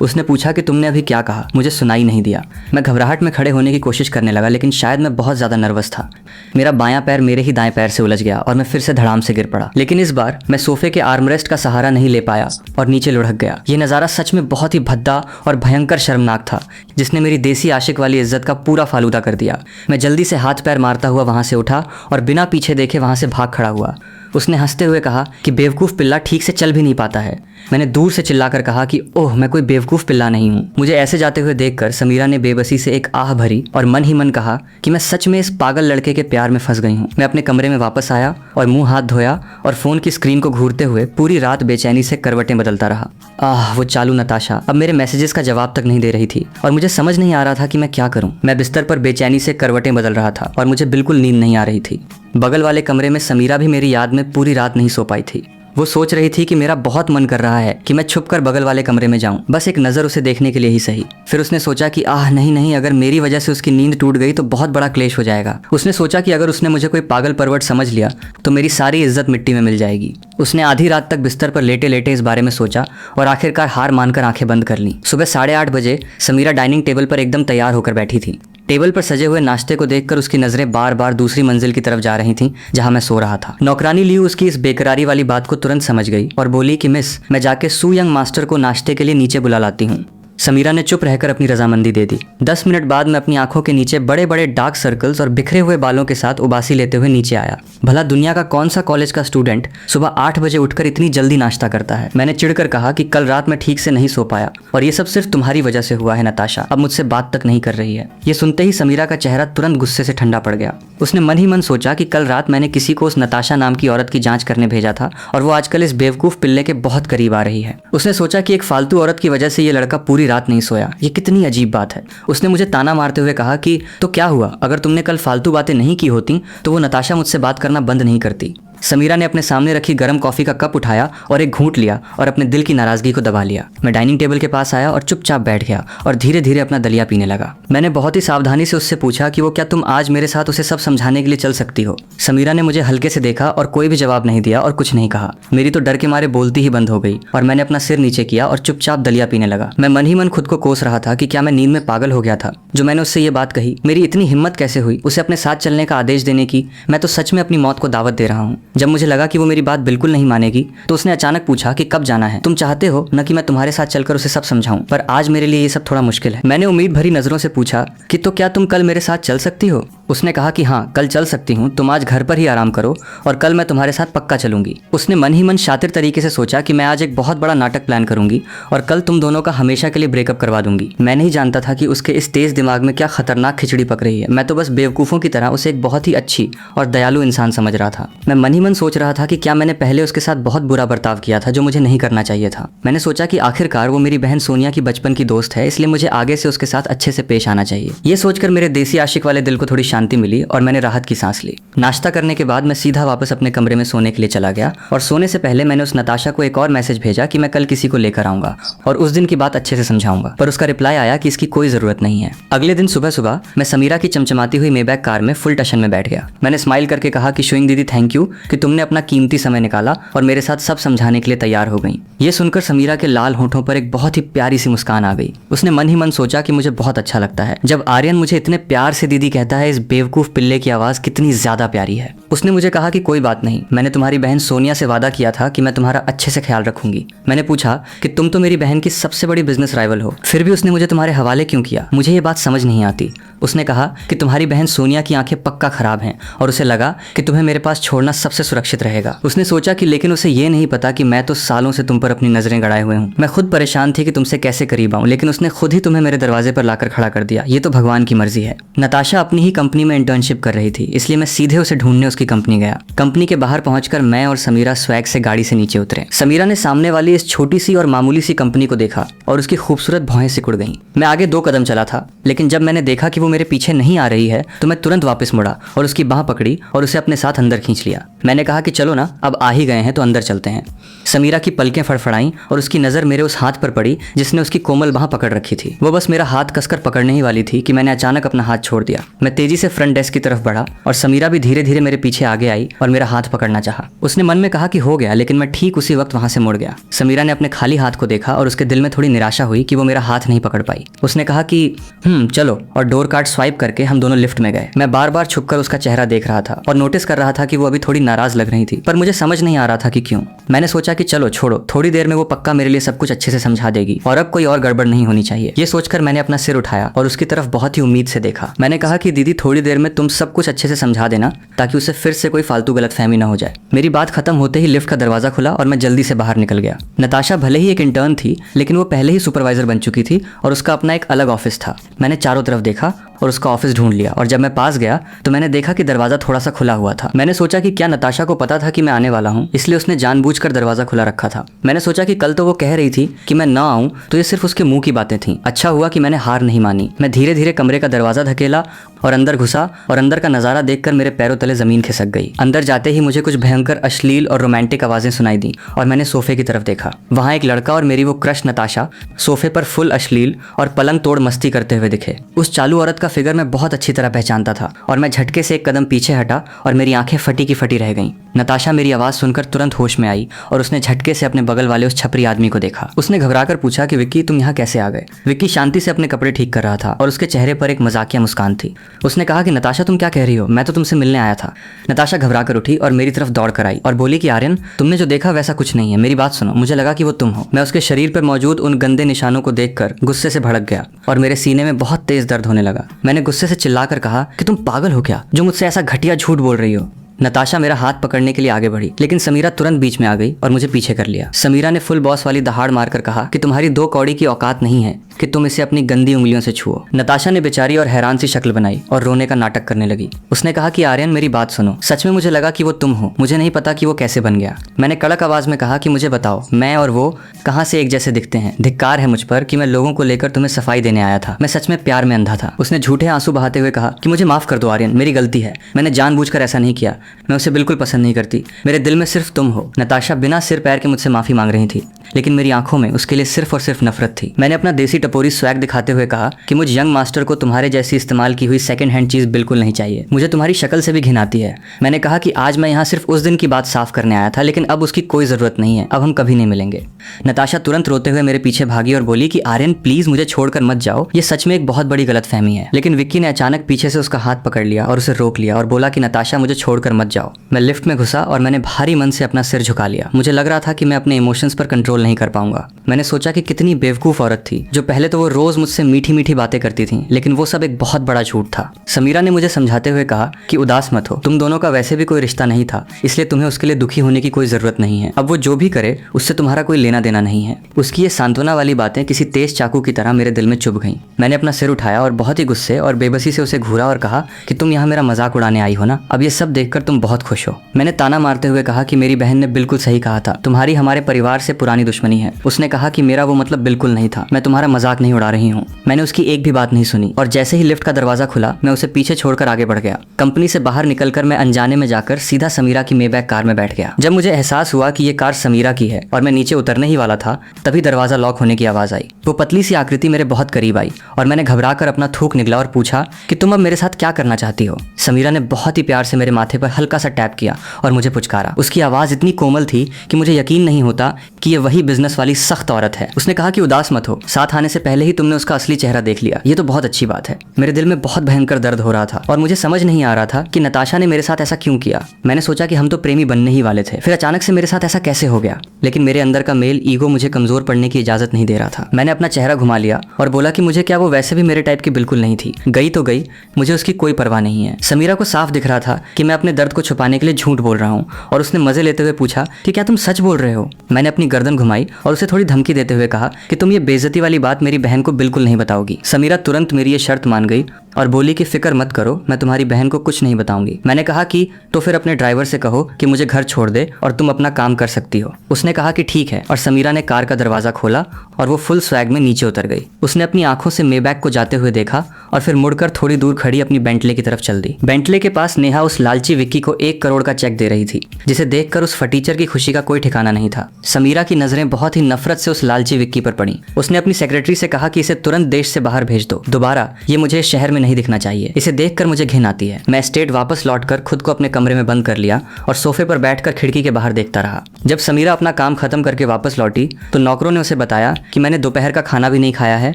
उसने पूछा कि तुमने अभी क्या कहा? मुझे सुनाई नहीं दिया। मैं घबराहट में खड़े होने की कोशिश करने लगा, लेकिन शायद मैं बहुत ज़्यादा नर्वस था। मेरा बायां पैर मेरे ही दाएं पैर से उलझ गया और मैं फिर से धड़ाम से गिर पड़ा। लेकिन इस बार मैं सोफे के आर्मरेस्ट का सहारा नहीं ले पाया और नीचे लुढ़क गया। ये नज़ारा सच में बहुत ही भद्दा और भयंकर शर्मनाक था, जिसने मेरी देसी आशिक वाली इज्जत का पूरा फालूदा कर दिया। मैं जल्दी से हाथ पैर मारता हुआ वहाँ से उठा और बिना पीछे देखे वहाँ से भाग खड़ा हुआ। उसने हंसते हुए कहा कि बेवकूफ़ पिल्ला ठीक से चल भी नहीं पाता है। मैंने दूर से चिल्लाकर कहा कि ओह, मैं कोई बेवकूफ़ पिल्ला नहीं हूँ। मुझे ऐसे जाते हुए देखकर समीरा ने बेबसी से एक आह भरी और मन ही मन कहा कि मैं सच में इस पागल लड़के के प्यार में फंस गई हूँ। मैं अपने कमरे में वापस आया और मुंह हाथ धोया और फ़ोन की स्क्रीन को घूरते हुए पूरी रात बेचैनी से करवटें बदलता रहा। वो चालू नताशा अब मेरे मैसेजेस का जवाब तक नहीं दे रही थी और मुझे समझ नहीं आ रहा था कि मैं क्या करूँ। मैं बिस्तर पर बेचैनी से करवटें बदल रहा था और मुझे बिल्कुल नींद नहीं आ रही थी। बगल वाले कमरे में समीरा भी मेरी याद में पूरी रात नहीं सो पाई थी। वो सोच रही थी कि मेरा बहुत मन कर रहा है कि मैं छुपकर बगल वाले कमरे में जाऊं, बस एक नज़र उसे देखने के लिए ही सही। फिर उसने सोचा कि नहीं, अगर मेरी वजह से उसकी नींद टूट गई तो बहुत बड़ा क्लेश हो जाएगा। उसने सोचा कि अगर उसने मुझे कोई पागल परवट समझ लिया तो मेरी सारी इज्जत मिट्टी में मिल जाएगी। उसने आधी रात तक बिस्तर पर लेटे लेटे इस बारे में सोचा और आखिरकार हार मानकर आंखें बंद कर लीं। सुबह 8:30 बजे समीरा डाइनिंग टेबल पर एकदम तैयार होकर बैठी थी। टेबल पर सजे हुए नाश्ते को देखकर उसकी नजरें बार बार दूसरी मंजिल की तरफ जा रही थीं, जहां मैं सो रहा था। नौकरानी लियू उसकी इस बेकरारी वाली बात को तुरंत समझ गई और बोली कि मिस, मैं जाके सू यंग मास्टर को नाश्ते के लिए नीचे बुला लाती हूँ। समीरा ने चुप रहकर अपनी रजामंदी दे दी। 10 मिनट बाद मैं अपनी आंखों के नीचे बड़े बड़े डार्क सर्कल्स और बिखरे हुए बालों के साथ उबासी लेते हुए नीचे आया। भला दुनिया का कौन सा कॉलेज का स्टूडेंट सुबह 8 बजे उठकर इतनी जल्दी नाश्ता करता है? मैंने चिढ़कर कहा कि कल रात मैं ठीक से नहीं सो पाया और ये सब सिर्फ तुम्हारी वजह से हुआ है नताशा। अब मुझसे बात तक नहीं कर रही है। ये सुनते ही समीरा का चेहरा तुरंत गुस्से से ठंडा पड़ गया। उसने मन ही मन सोचा कि कल रात मैंने किसी को उस नताशा नाम की औरत की जांच करने भेजा था और वो आजकल इस बेवकूफ पिल्ले के बहुत करीब आ रही है। उसने सोचा कि एक फालतू औरत की वजह से ये लड़का पूरी रात नहीं सोया। ये कितनी अजीब बात है। उसने मुझे ताना मारते हुए कहा कि तो क्या हुआ, अगर तुमने कल फालतू बातें नहीं की होती तो वो नताशा मुझसे बात करना बंद नहीं करती। समीरा ने अपने सामने रखी गर्म कॉफी का कप उठाया और एक घूंट लिया और अपने दिल की नाराजगी को दबा लिया। मैं डाइनिंग टेबल के पास आया और चुपचाप बैठ गया और धीरे धीरे अपना दलिया पीने लगा। मैंने बहुत ही सावधानी से उससे पूछा कि वो क्या तुम आज मेरे साथ उसे सब समझाने के लिए चल सकती हो? समीरा ने मुझे हल्के से देखा और कोई भी जवाब नहीं दिया और कुछ नहीं कहा। मेरी तो डर के मारे बोलती ही बंद हो गई और मैंने अपना सिर नीचे किया और चुपचाप दलिया पीने लगा। मैं मन ही मन खुद को कोस रहा था कि क्या मैं नींद में पागल हो गया था जो मैंने उससे ये बात कही। मेरी इतनी हिम्मत कैसे हुई उसे अपने साथ चलने का आदेश देने की? मैं तो सच में अपनी मौत को दावत दे रहा हूँ। जब मुझे लगा कि वो मेरी बात बिल्कुल नहीं मानेगी तो उसने अचानक पूछा कि कब जाना है? तुम चाहते हो न कि मैं तुम्हारे साथ चलकर उसे सब समझाऊं, पर आज मेरे लिए ये सब थोड़ा मुश्किल है। मैंने उम्मीद भरी नजरों से पूछा कि तो क्या तुम कल मेरे साथ चल सकती हो? उसने कहा कि हाँ, कल चल सकती हूँ, तुम आज घर पर ही आराम करो और कल मैं तुम्हारे साथ पक्का चलूंगी। उसने मन ही मन शातिर तरीके से सोचा कि मैं आज एक बहुत बड़ा नाटक प्लान करूंगी और कल तुम दोनों का हमेशा के लिए ब्रेकअप करवा दूंगी। मैं नहीं जानता था कि उसके इस तेज दिमाग में क्या खतरनाक खिचड़ी पक रही है। मैं तो बस बेवकूफों की तरह उसे एक बहुत ही अच्छी और दयालु इंसान समझ रहा था। मैं मन ही मन सोच रहा था कि क्या मैंने पहले उसके साथ बहुत बुरा बर्ताव किया था जो मुझे नहीं करना चाहिए था। मैंने सोचा कि आखिरकार वो मेरी बहन सोनिया की बचपन की दोस्त है, इसलिए मुझे आगे से उसके साथ अच्छे से पेश आना चाहिए। ये सोचकर मेरे देसी आशिक वाले दिल को थोड़ी शांति मिली और मैंने राहत की सांस ली। नाश्ता करने के बाद मैं सीधा वापस अपने कमरे में सोने के लिए चला गया और सोने से पहले मैंने उस नताशा को एक और मैसेज भेजा कि मैं कल किसी को लेकर आऊंगा और उस दिन की बात अच्छे से समझाऊंगा, पर उसका रिप्लाई आया कि इसकी कोई जरूरत नहीं है। अगले दिन सुबह सुबह मैं समीरा की चमचमाती हुई मेबैक कार में फुल टशन में बैठ गया। मैंने स्माइल करके कहा कि शुइंग दीदी थैंक यू कि तुमने अपना कीमती समय निकाला और मेरे साथ सब समझाने के लिए तैयार हो गई। ये सुनकर समीरा के लाल होठों पर एक बहुत ही प्यारी सी मुस्कान आ गई। उसने मन ही मन सोचा कि मुझे बहुत अच्छा लगता है जब आर्यन मुझे इतने प्यार से दीदी कहता है। इस बेवकूफ पिल्ले की आवाज कितनी ज्यादा प्यारी है। उसने मुझे कहा कि कोई बात नहीं, मैंने तुम्हारी बहन सोनिया से वादा किया था कि मैं तुम्हारा अच्छे से ख्याल रखूंगी। मैंने पूछा कि तुम तो मेरी बहन की सबसे बड़ी बिजनेस राइवल हो, फिर भी उसने मुझे तुम्हारे हवाले क्यों किया? मुझे ये बात समझ नहीं आती। उसने कहा कि तुम्हारी बहन सोनिया की आंखें पक्का खराब हैं और उसे लगा कि तुम्हें मेरे पास छोड़ना सबसे सुरक्षित रहेगा। उसने सोचा कि लेकिन उसे ये नहीं पता कि मैं तो सालों से तुम पर अपनी नजरें गड़ाए हुए हूँ। मैं खुद परेशान थी कि तुमसे कैसे करीब आऊं, लेकिन उसने खुद ही तुम्हें मेरे दरवाजे पर लाकर खड़ा कर दिया। ये तो भगवान की मर्जी है। नताशा अपनी ही कंपनी में इंटर्नशिप कर रही थी, इसलिए मैं सीधे उसे ढूंढने उसकी कंपनी गया। कंपनी के बाहर पहुंचकर मैं और समीरा स्वैग से गाड़ी से नीचे उतरे। समीरा ने सामने वाली इस छोटी सी और मामूली सी कंपनी को देखा और उसकी खूबसूरत भौहें सिकुड़ गईं। मैं आगे 2 कदम चला था, लेकिन जब मैंने देखा कि वो मेरे पीछे नहीं आ रही है तो मैं तुरंत वापस मुड़ा और उसकी बाह पकड़ी और उसे अपने साथ अंदर खींच लिया। मैंने कहा कि चलो ना, अब आ ही गए हैं तो अंदर चलते हैं। समीरा की पलकें फड़फड़ाईं और उसकी नजर मेरे उस हाथ पर पड़ी जिसने उसकी कोमल बाह पकड़ रखी थी। वो बस मेरा हाथ कसकर पकड़ने ही वाली थी कि मैंने अचानक अपना हाथ छोड़ दिया। मैं तेजी से फ्रंट डेस्क की तरफ बढ़ा और समीरा भी धीरे धीरे मेरे पीछे आगे आई और मेरा हाथ पकड़ना चाहा। उसने मन में कहा कि हो गया, लेकिन मैं ठीक उसी वक्त वहां से मुड़ गया। समीरा ने अपने खाली हाथ को देखा और उसके दिल में थोड़ी निराशा हुई कि वो मेरा हाथ नहीं पकड़ पाई। उसने कहा कि चलो, और डोर कार्ड स्वाइप करके हम दोनों लिफ्ट में गए। मैं बार बार छुपकर उसका चेहरा देख रहा था और नोटिस कर रहा था कि वो अभी थोड़ी नाराज लग रही थी, पर मुझे समझ नहीं आ रहा था कि क्यों। मैंने सोचा कि चलो छोड़ो, थोड़ी देर में वो पक्का मेरे लिए सब कुछ अच्छे से समझा देगी और अब कोई और गड़बड़ नहीं होनी चाहिए। ये सोचकर मैंने अपना सिर उठाया और उसकी तरफ बहुत ही उम्मीद से देखा। मैंने कहा कि दीदी, थोड़ी देर में तुम सब कुछ अच्छे से समझा देना ताकि उसे फिर से कोई फालतू गलतफहमी ना हो जाए। मेरी बात खत्म होते ही लिफ्ट का दरवाजा खुला और मैं जल्दी से बाहर निकल गया। नताशा भले ही एक इंटर्न थी, लेकिन वो पहले ही सुपरवाइजर बन चुकी थी और उसका अपना एक अलग ऑफिस था। मैंने चारों तरफ देखा और उसका ऑफिस ढूंढ लिया और जब मैं पास गया तो मैंने देखा कि दरवाजा थोड़ा सा खुला हुआ था। मैंने सोचा कि क्या नताशा को पता था कि मैं आने वाला हूँ, इसलिए उसने जानबूझकर दरवाजा खुला रखा था। मैंने सोचा कि कल तो वो कह रही थी कि मैं ना आऊं तो ये सिर्फ उसके मुंह की बातें थीं। अच्छा हुआ कि मैंने हार नहीं मानी। मैं धीरे धीरे कमरे का दरवाजा धकेला और अंदर घुसा और अंदर का नजारा देखकर मेरे पैरों तले जमीन खिसक गई। अंदर जाते ही मुझे कुछ भयंकर अश्लील और रोमांटिक आवाजें सुनाई दी और मैंने सोफे की तरफ देखा। वहां एक लड़का और मेरी वो क्रश नताशा सोफे पर फुल अश्लील और पलंग तोड़ मस्ती करते हुए दिखे। उस चालू औरत का फिगर मैं बहुत अच्छी तरह पहचानता था और मैं झटके से एक कदम पीछे हटा और मेरी आंखें फटी की फटी रह गईं। नताशा मेरी आवाज सुनकर तुरंत होश में आई और उसने झटके से अपने बगल वाले उस छपरी आदमी को देखा। उसने घबराकर पूछा कि विक्की, तुम यहाँ कैसे आ गए? विक्की शांति से अपने कपड़े ठीक कर रहा था और उसके चेहरे पर एक मजाकिया मुस्कान थी। उसने कहा कि नताशा, तुम क्या कह रही हो? मैं तो तुमसे मिलने आया था। नताशा घबराकर उठी और मेरी तरफ दौड़ कर आई और बोली कि आर्यन, तुमने जो देखा वैसा कुछ नहीं है। मेरी बात सुनो, मुझे लगा कि वो तुम हो। मैं उसके शरीर पर मौजूद उन गंदे निशानों को देखकर गुस्से से भड़क गया और मेरे सीने में बहुत तेज दर्द होने लगा। मैंने गुस्से से चिल्लाकर कहा कि तुम पागल हो क्या, जो मुझसे ऐसा घटिया झूठ बोल रही हो? नताशा मेरा हाथ पकड़ने के लिए आगे बढ़ी, लेकिन समीरा तुरंत बीच में आ गई और मुझे पीछे कर लिया। समीरा ने फुल बॉस वाली दहाड़ मारकर कहा कि तुम्हारी 2 कौड़ी की औकात नहीं है कि तुम इसे अपनी गंदी उंगलियों से छुओ। नताशा ने बेचारी और हैरान सी शक्ल बनाई और रोने का नाटक करने लगी। उसने कहा कि आर्यन, मेरी बात सुनो, सच में मुझे लगा कि वो तुम हो। मुझे नहीं पता कि वो कैसे बन गया। मैंने कड़क आवाज में कहा कि मुझे बताओ, मैं और वो कहाँ से एक जैसे दिखते हैं? धिक्कार है मुझ पर कि मैं लोगों को लेकर तुम्हें सफाई देने आया था। मैं सच में प्यार में अंधा था। उसने झूठे आंसू बहाते हुए कहा कि मुझे माफ कर दो आर्यन, मेरी गलती है। मैंने जानबूझकर ऐसा नहीं किया। मैं उसे बिल्कुल पसंद नहीं करती। मेरे दिल में सिर्फ तुम हो। नताशा बिना सिर पैर के मुझसे माफी मांग रही थी, लेकिन मेरी आंखों में उसके लिए सिर्फ और सिर्फ नफरत थी। मैंने अपना देसी टपोरी स्वैग दिखाते हुए कहा कि मुझ यंग मास्टर को तुम्हारे जैसी इस्तेमाल की हुई सेकंड हैंड चीज बिल्कुल नहीं चाहिए। मुझे तुम्हारी शक्ल से भी घिन आती है। मैंने कहा कि आज मैं यहाँ सिर्फ उस दिन की बात साफ करने आया था, लेकिन अब उसकी कोई जरूरत नहीं है। अब हम कभी नहीं मिलेंगे। नताशा तुरंत रोते हुए मेरे पीछे भागी और बोली कि आर्यन, प्लीज मुझे छोड़कर मत जाओ। ये सच में एक बहुत बड़ी गलतफहमी है। लेकिन विक्की ने अचानक पीछे से उसका हाथ पकड़ लिया और उसे रोक लिया और बोला कि नताशा, मुझे छोड़कर मत जाओ। मैं लिफ्ट में घुसा और मैंने भारी मन से अपना सिर झुका लिया। मुझे लग रहा था कि मैं अपने इमोशंस पर कंट्रोल नहीं कर पाऊंगा। मैंने सोचा कि कितनी बेवकूफ औरत थी जो पहले तो वो रोज मुझसे मीठी मीठी बातें करती थी, लेकिन वो सब एक बहुत बड़ा झूठ था। समीरा ने मुझे समझाते हुए कहा कि उदास मत हो, तुम दोनों का वैसे भी कोई रिश्ता नहीं था, इसलिए तुम्हें उसके लिए दुखी होने की कोई जरूरत नहीं है। अब वो जो भी करे उससे तुम्हारा कोई लेना देना नहीं है। उसकी ये सांत्वना वाली बातें किसी तेज चाकू की तरह मेरे दिल में चुभ गईं। मैंने अपना सिर उठाया और बहुत ही गुस्से और बेबसी से उसे घूरा और कहा कि तुम यहाँ मेरा मजाक उड़ाने आई हो ना? अब ये सब देखकर तुम बहुत खुश हो। मैंने ताना मारते हुए कहा कि मेरी बहन ने बिल्कुल सही कहा था, तुम्हारी हमारे परिवार से पुरानी दुश्मनी है। उसने कहा कि मेरा वो मतलब बिल्कुल नहीं था, मैं तुम्हारा मजाक नहीं उड़ा रही हूँ। मैंने उसकी एक भी बात नहीं सुनी और जैसे ही लिफ्ट का दरवाजा खुला मैं उसे पीछे छोड़कर आगे बढ़ गया। कंपनी से बाहर निकलकर मैं अनजाने में जाकर सीधा समीरा की मेबैक कार में बैठ गया। जब मुझे एहसास हुआ कि ये कार समीरा की है और मैं नीचे उतरने ही वाला था, तभी दरवाजा लॉक होने की आवाज आई। वो पतली सी आकृति मेरे बहुत करीब आई और मैंने घबराकर अपना थूक निकला और पूछा कि तुम अब मेरे साथ क्या करना चाहती हो। समीरा ने बहुत ही प्यार से मेरे माथे पर हल्का सा टैप किया और मुझे पुचकारा। उसकी आवाज इतनी कोमल थी कि मुझे यकीन नहीं होता कि ये वही बिजनेस वाली सख्त औरत है। उसने कहा कि उदास मत हो, साथ आने से पहले ही तुमने उसका असली चेहरा देख लिया, ये तो बहुत अच्छी बात है। मेरे दिल में बहुत भयंकर दर्द हो रहा था और मुझे समझ नहीं आ रहा था कि नताशा ने मेरे साथ ऐसा क्यों किया। मैंने सोचा कि हम तो प्रेमी बनने ही वाले थे, फिर अचानक से मेरे साथ ऐसा कैसे हो गया। लेकिन मेरे अंदर का मेल ईगो मुझे कमजोर पड़ने की इजाजत नहीं दे रहा था। मैंने अपना चेहरा घुमा लिया और बोला कि मुझे क्या वो वैसे भी मेरे टाइप की बिल्कुल नहीं थी। गई तो गई, मुझे उसकी कोई परवाह नहीं है। समीरा को साफ दिख रहा था कि मैं अपने दर्द को छुपाने के लिए झूठ बोल रहा हूँ और उसने मजे लेते हुए पूछा कि क्या तुम सच बोल रहे हो। मैंने अपनी गर्दन घुमाई और उसे थोड़ी धमकी देते हुए कहा कि तुम ये बेइज्जती वाली बात मेरी बहन को बिल्कुल नहीं बताओगी। समीरा तुरंत मेरी ये शर्त मान गई और बोली कि फिक्र मत करो, मैं तुम्हारी बहन को कुछ नहीं बताऊंगी। मैंने कहा कि तो फिर अपने ड्राइवर से कहो कि मुझे घर छोड़ दे और तुम अपना काम कर सकती हो। उसने कहा कि ठीक है और समीरा ने कार का दरवाजा खोला और वो फुल स्वैग में नीचे उतर गई। उसने अपनी आंखों से मेबैक को जाते हुए देखा और फिर मुड़कर थोड़ी दूर खड़ी अपनी बेंटले की तरफ चल दी। बेंटले के पास नेहा उस लालची विक्की को 1 करोड़ का चेक दे रही थी, जिसे देखकर उस फटीचर की खुशी का कोई ठिकाना नहीं था। समीरा की नजरें बहुत ही नफरत से उस लालची विक्की पर पड़ी। उसने अपनी सेक्रेटरी से कहा कि इसे तुरंत देश से बाहर भेज दो, दोबारा ये मुझे इस शहर में नहीं दिखना चाहिए। इसे देखकर मुझे घिन आती है। मैं स्टेट वापस लौटकर खुद को अपने कमरे में बंद कर लिया और सोफे पर बैठकर खिड़की के बाहर देखता रहा। जब समीरा अपना काम खत्म करके वापस लौटी तो नौकरों ने उसे बताया कि मैंने दोपहर का खाना भी नहीं खाया है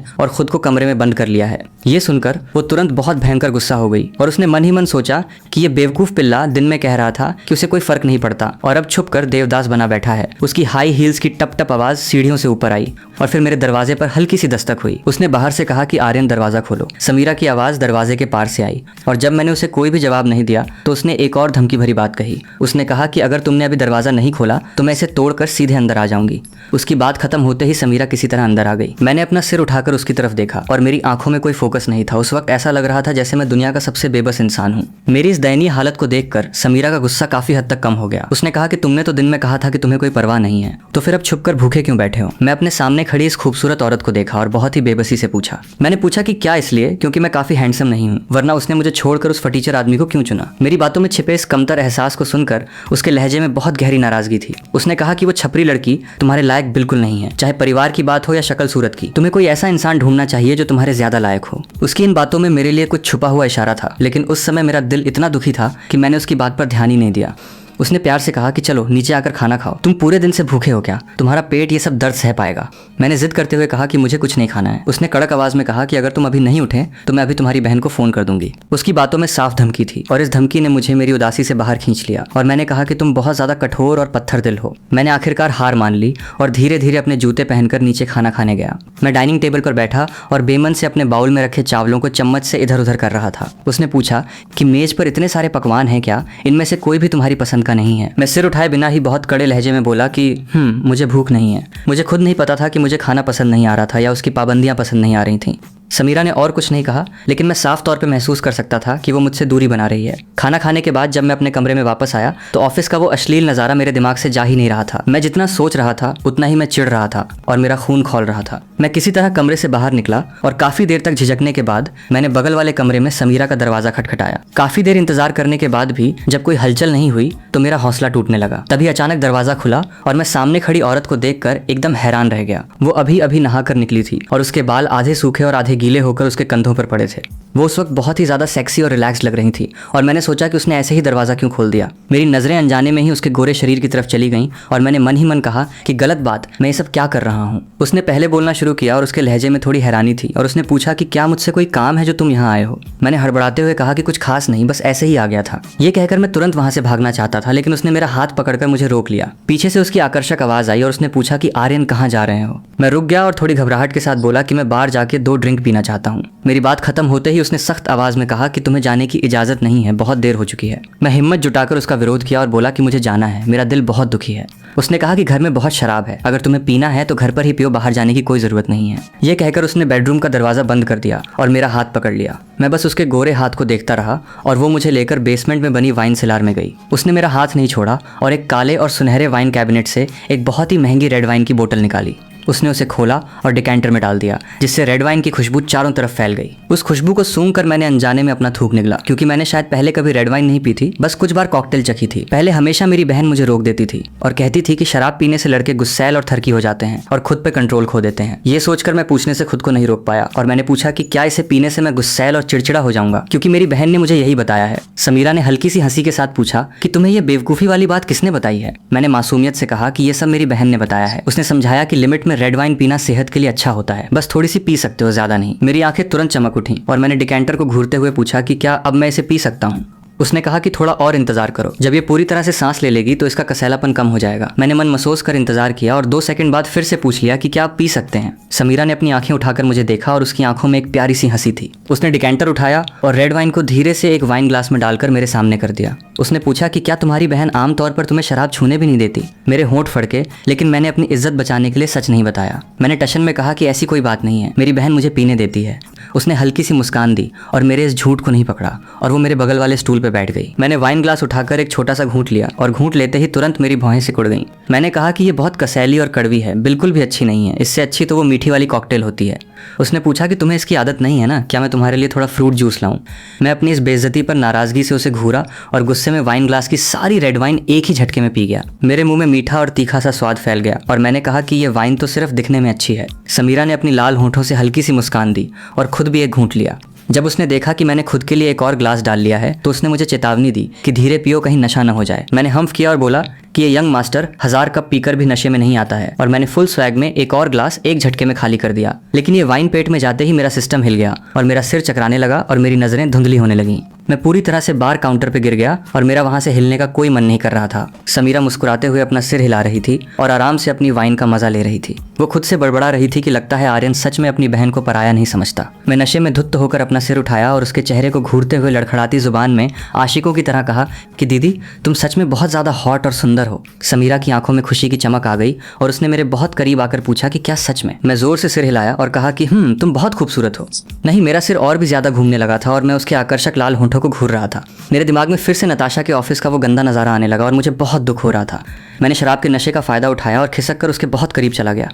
और खुद को कमरे में बंद कर लिया है। ये सुनकर वो तुरंत बहुत भयंकर गुस्सा हो गई और उसने मन ही मन सोचा कि ये बेवकूफ पिल्ला दिन में कह रहा था कि उसे कोई फर्क नहीं पड़ता और अब छुपकर देवदास बना बैठा है। उसकी हाई हील्स की टप टप आवाज सीढ़ियों से ऊपर आई और फिर मेरे दरवाजे पर हल्की सी दस्तक हुई। उसने बाहर से कहा कि आर्यन दरवाजा खोलो। समीरा की आवाज दरवाजे के पार से आई और जब मैंने उसे कोई भी जवाब नहीं दिया तो उसने एक और धमकी भरी बात कही। उसने कहा कि अगर तुमने अभी दरवाजा नहीं खोला तो मैं इसे तोड़कर सीधे अंदर आ जाऊंगी। उसकी बात खत्म होते ही समीरा किसी तरह अंदर आ गई। मैंने अपना सिर उठाकर उसकी तरफ देखा और मेरी आंखों में कोई फोकस नहीं था। उस वक्त ऐसा लग रहा था जैसे मैं दुनिया का सबसे बेबस इंसान हूँ। मेरी इस दयनीय हालत को देखकर समीरा का गुस्सा काफी हद तक कम हो गया। उसने कहा कि तुमने तो दिन में कहा था कि तुम्हें कोई परवाह नहीं है, तो फिर अब छुपकर भूखे क्यों बैठे हो। मैं अपने सामने खड़ी इस खूबसूरत औरत को देखा और बहुत ही बेबसी से पूछा। मैंने पूछा कि क्या इसलिए क्योंकि मैं काफी हैंडसम नहीं हूँ, वरना उसने मुझे छोड़कर उस फटीचर आदमी को क्यों चुना। मेरी बातों में छिपे इस कमतर एहसास को सुनकर उसके लहजे में बहुत गहरी नाराजगी थी। उसने कहा कि वो छपरी लड़की तुम्हारे लायक बिल्कुल नहीं है, चाहे परिवार की बात हो या शक्ल सूरत की। तुम्हें कोई ऐसा इंसान ढूंढना चाहिए जो तुम्हारे ज्यादा लायक हो। उसकी इन बातों में मेरे लिए कुछ छुपा हुआ इशारा था, लेकिन उस समय मेरा दिल इतना दुखी था कि मैंने उसकी बात पर ध्यान ही नहीं दिया। उसने प्यार से कहा कि चलो नीचे आकर खाना खाओ, तुम पूरे दिन से भूखे हो क्या, तुम्हारा पेट ये सब दर्द सह पाएगा। मैंने जिद करते हुए कहा कि मुझे कुछ नहीं खाना है। उसने कड़क आवाज में कहा कि अगर तुम अभी नहीं उठे तो मैं अभी तुम्हारी बहन को फोन कर दूंगी। उसकी बातों में साफ धमकी थी और इस धमकी ने मुझे मेरी उदासी से बाहर खींच लिया और मैंने कहा कि तुम बहुत ज्यादा कठोर और पत्थर दिल हो। मैंने आखिरकार हार मान ली और धीरे धीरे अपने जूते पहनकर नीचे खाना खाने गया। मैं डाइनिंग टेबल पर बैठा और बेमन से अपने बाउल में रखे चावलों को चम्मच से इधर उधर कर रहा था। उसने पूछा कि मेज पर इतने सारे पकवान हैं क्या, इनमें से कोई भी तुम्हारी पसंद का नहीं है। मैं सिर उठाए बिना ही बहुत कड़े लहजे में बोला कि मुझे भूख नहीं है। मुझे खुद नहीं पता था कि मुझे खाना पसंद नहीं आ रहा था या उसकी पाबंदियां पसंद नहीं आ रही थीं। समीरा ने और कुछ नहीं कहा, लेकिन मैं साफ तौर पे महसूस कर सकता था कि वो मुझसे दूरी बना रही है। खाना खाने के बाद जब मैं अपने कमरे में वापस आया तो ऑफिस का वो अश्लील नज़ारा मेरे दिमाग से जा ही नहीं रहा था। मैं जितना सोच रहा था उतना ही मैं चिढ़ रहा था और मेरा खून खौल रहा था। मैं किसी तरह कमरे से बाहर निकला और काफी देर तक झिझकने के बाद मैंने बगल वाले कमरे में समीरा का दरवाजा खटखटाया। काफी देर इंतजार करने के बाद भी जब कोई हलचल नहीं हुई तो मेरा हौसला टूटने लगा। तभी अचानक दरवाजा खुला और मैं सामने खड़ी औरत को देखकर एकदम हैरान रह गया। वो अभी अभी नहाकर निकली थी और उसके बाल आधे सूखे और आधे गीले होकर उसके कंधों पर पड़े थे। वो उस वक्त बहुत ही ज्यादा सेक्सी और रिलैक्स लग रही थी और मैंने सोचा कि उसने ऐसे ही दरवाजा क्यों खोल दिया। मेरी नजरें अनजाने में ही उसके गोरे शरीर की तरफ चली गईं और मैंने मन ही मन कहा कि गलत बात, मैं ये सब क्या कर रहा हूँ। उसने पहले बोलना शुरू किया और उसके लहजे में थोड़ी हैरानी थी और उसने पूछा कि क्या मुझसे कोई काम है जो तुम यहाँ आए हो। मैंने हड़बड़ाते हुए कहा कि कुछ खास नहीं, बस ऐसे ही आ गया था। ये कहकर मैं तुरंत वहां से भागना चाहता था, लेकिन उसने मेरा हाथ पकड़कर मुझे रोक लिया। पीछे से उसकी आकर्षक आवाज आई और उसने पूछा कि आर्यन कहाँ जा रहे हो। मैं रुक गया और थोड़ी घबराहट के साथ बोला कि मैं बाहर जाके 2 ड्रिंक पीना चाहता हूँ। मेरी बात खत्म होते ही उसने सख्त आवाज में कहा कि तुम्हें जाने की इजाजत नहीं है, बहुत देर हो चुकी है। मैं हिम्मत जुटाकर उसका विरोध किया और बोला कि मुझे जाना है, मेरा दिल बहुत दुखी है। उसने कहा कि घर में बहुत शराब है, अगर तुम्हें पीना है तो घर पर ही पियो, बाहर जाने की कोई जरूरत नहीं है। ये कहकर उसने बेडरूम का दरवाजा बंद कर दिया और मेरा हाथ पकड़ लिया। मैं बस उसके गोरे हाथ को देखता रहा और वो मुझे लेकर बेसमेंट में बनी वाइन सेलार में गई। उसने मेरा हाथ नहीं छोड़ा और एक काले और सुनहरे वाइन कैबिनेट से एक बहुत ही महंगी रेड वाइन की बोतल निकाली। उसने उसे खोला और डिकेंटर में डाल दिया, जिससे रेड वाइन की खुशबू चारों तरफ फैल गई। उस खुशबू को सूंघकर मैंने अनजाने में अपना थूक निकला, क्योंकि मैंने शायद पहले कभी रेड वाइन नहीं पी थी, बस कुछ बार कॉकटेल चखी थी। पहले हमेशा मेरी बहन मुझे रोक देती थी और कहती थी कि शराब पीने से लड़के गुस्सैल और थरकी हो जाते हैं और खुद पे कंट्रोल खो देते हैं। ये सोचकर मैं पूछने से खुद को नहीं रोक पाया और मैंने पूछा कि क्या इसे पीने से मैं गुस्सैल और चिड़चिड़ा हो जाऊंगा, क्योंकि मेरी बहन ने मुझे यही बताया है। समीरा ने हल्की सी हंसी के साथ पूछा कि तुम्हें ये बेवकूफ़ी वाली बात किसने बताई है। मैंने मासूमियत से कहा कि ये सब मेरी बहन ने बताया है। उसने समझाया कि लिमिट में रेड वाइन पीना सेहत के लिए अच्छा होता है, बस थोड़ी सी पी सकते हो, ज्यादा नहीं। मेरी आंखें तुरंत चमक उठी और मैंने डिकेंटर को घूरते हुए पूछा कि क्या अब मैं इसे पी सकता हूँ। उसने कहा कि थोड़ा और इंतजार करो, जब ये पूरी तरह से सांस ले लेगी तो इसका कसैलापन कम हो जाएगा। मैंने मन महसूस कर इंतजार किया और 2 सेकंड बाद फिर से पूछ लिया कि क्या आप पी सकते हैं। समीरा ने अपनी आंखें उठाकर मुझे देखा और उसकी आंखों में एक प्यारी सी हंसी थी। उसने डिकेंटर उठाया और रेड वाइन को धीरे से एक वाइन ग्लास में डालकर मेरे सामने कर दिया। उसने पूछा कि क्या तुम्हारी बहन आमतौर पर तुम्हें शराब छूने भी नहीं देती। मेरे होंठ फड़के, लेकिन मैंने अपनी इज्जत बचाने के लिए सच नहीं बताया। मैंने टशन में कहा कि ऐसी कोई बात नहीं है, मेरी बहन मुझे पीने देती है। उसने हल्की सी मुस्कान दी और मेरे इस झूठ को नहीं पकड़ा और वो मेरे बगल वाले स्टूल पर बैठ गई। मैंने वाइन ग्लास उठाकर एक छोटा सा घूंट लिया और घूंट लेते ही तुरंत मेरी भौहें सिकुड़ गईं। मैंने कहा कि ये बहुत कसैली और कड़वी है, बिल्कुल भी अच्छी नहीं है, इससे अच्छी तो वो मीठी वाली कॉकटेल होती है। उसने पूछा कि तुम्हें इसकी आदत नहीं है ना, क्या मैं तुम्हारे लिए थोड़ा फ्रूट जूस लाऊं। मैं अपनी इस बेइज्जती पर नाराजगी से उसे घूरा और गुस्से में वाइन ग्लास की सारी रेड वाइन एक ही झटके में पी गया। मेरे मुंह में मीठा और तीखा सा स्वाद फैल गया और मैंने कहा कि ये वाइन तो सिर्फ दिखने में अच्छी है। समीरा ने अपनी लाल होंठों से हल्की सी मुस्कान दी और खुद भी एक घूंट लिया। जब उसने देखा कि मैंने खुद के लिए एक और ग्लास डाल लिया है तो उसने मुझे चेतावनी दी कि धीरे पियो, कहीं नशा न हो जाए। मैंने हम्फ किया और बोला कि ये यंग मास्टर 1000 कप पीकर भी नशे में नहीं आता है, और मैंने फुल स्वैग में एक और ग्लास एक झटके में खाली कर दिया। लेकिन ये वाइन पेट में जाते ही मेरा सिस्टम हिल गया और मेरा सिर चकराने लगा और मेरी नजरें धुंधली होने लगीं। मैं पूरी तरह से बार काउंटर पे गिर गया और मेरा वहां से हिलने का कोई मन नहीं कर रहा था। समीरा मुस्कुराते हुए अपना सिर हिला रही थी और आराम से अपनी वाइन का मजा ले रही थी। वो खुद से बड़बड़ा रही थी कि लगता है आर्यन सच में अपनी बहन को पराया नहीं समझता। मैं नशे में धुत्त होकर अपना सिर उठाया और उसके चेहरे को घूरते हुए लड़खड़ाती जुबान में आशिकों की तरह कहा कि दीदी तुम सच में बहुत ज्यादा हॉट और सुंदर हो। समीरा की आंखों में खुशी की चमक आ गई और उसने मेरे बहुत करीब आकर पूछा कि क्या सच में। मैं जोर से सिर हिलाया और कहा कि तुम बहुत खूबसूरत हो। नहीं, मेरा सिर और भी ज्यादा घूमने लगा था और मैं उसके आकर्षक लाल होंठों को घूर रहा था। मेरे दिमाग में फिर से नताशा के ऑफिस का वो गंदा नजारा आने लगा और मुझे बहुत दुख हो रहा था। मैंने शराब के नशे का फायदा उठाया और खिसक कर उसके बहुत करीब चला गया।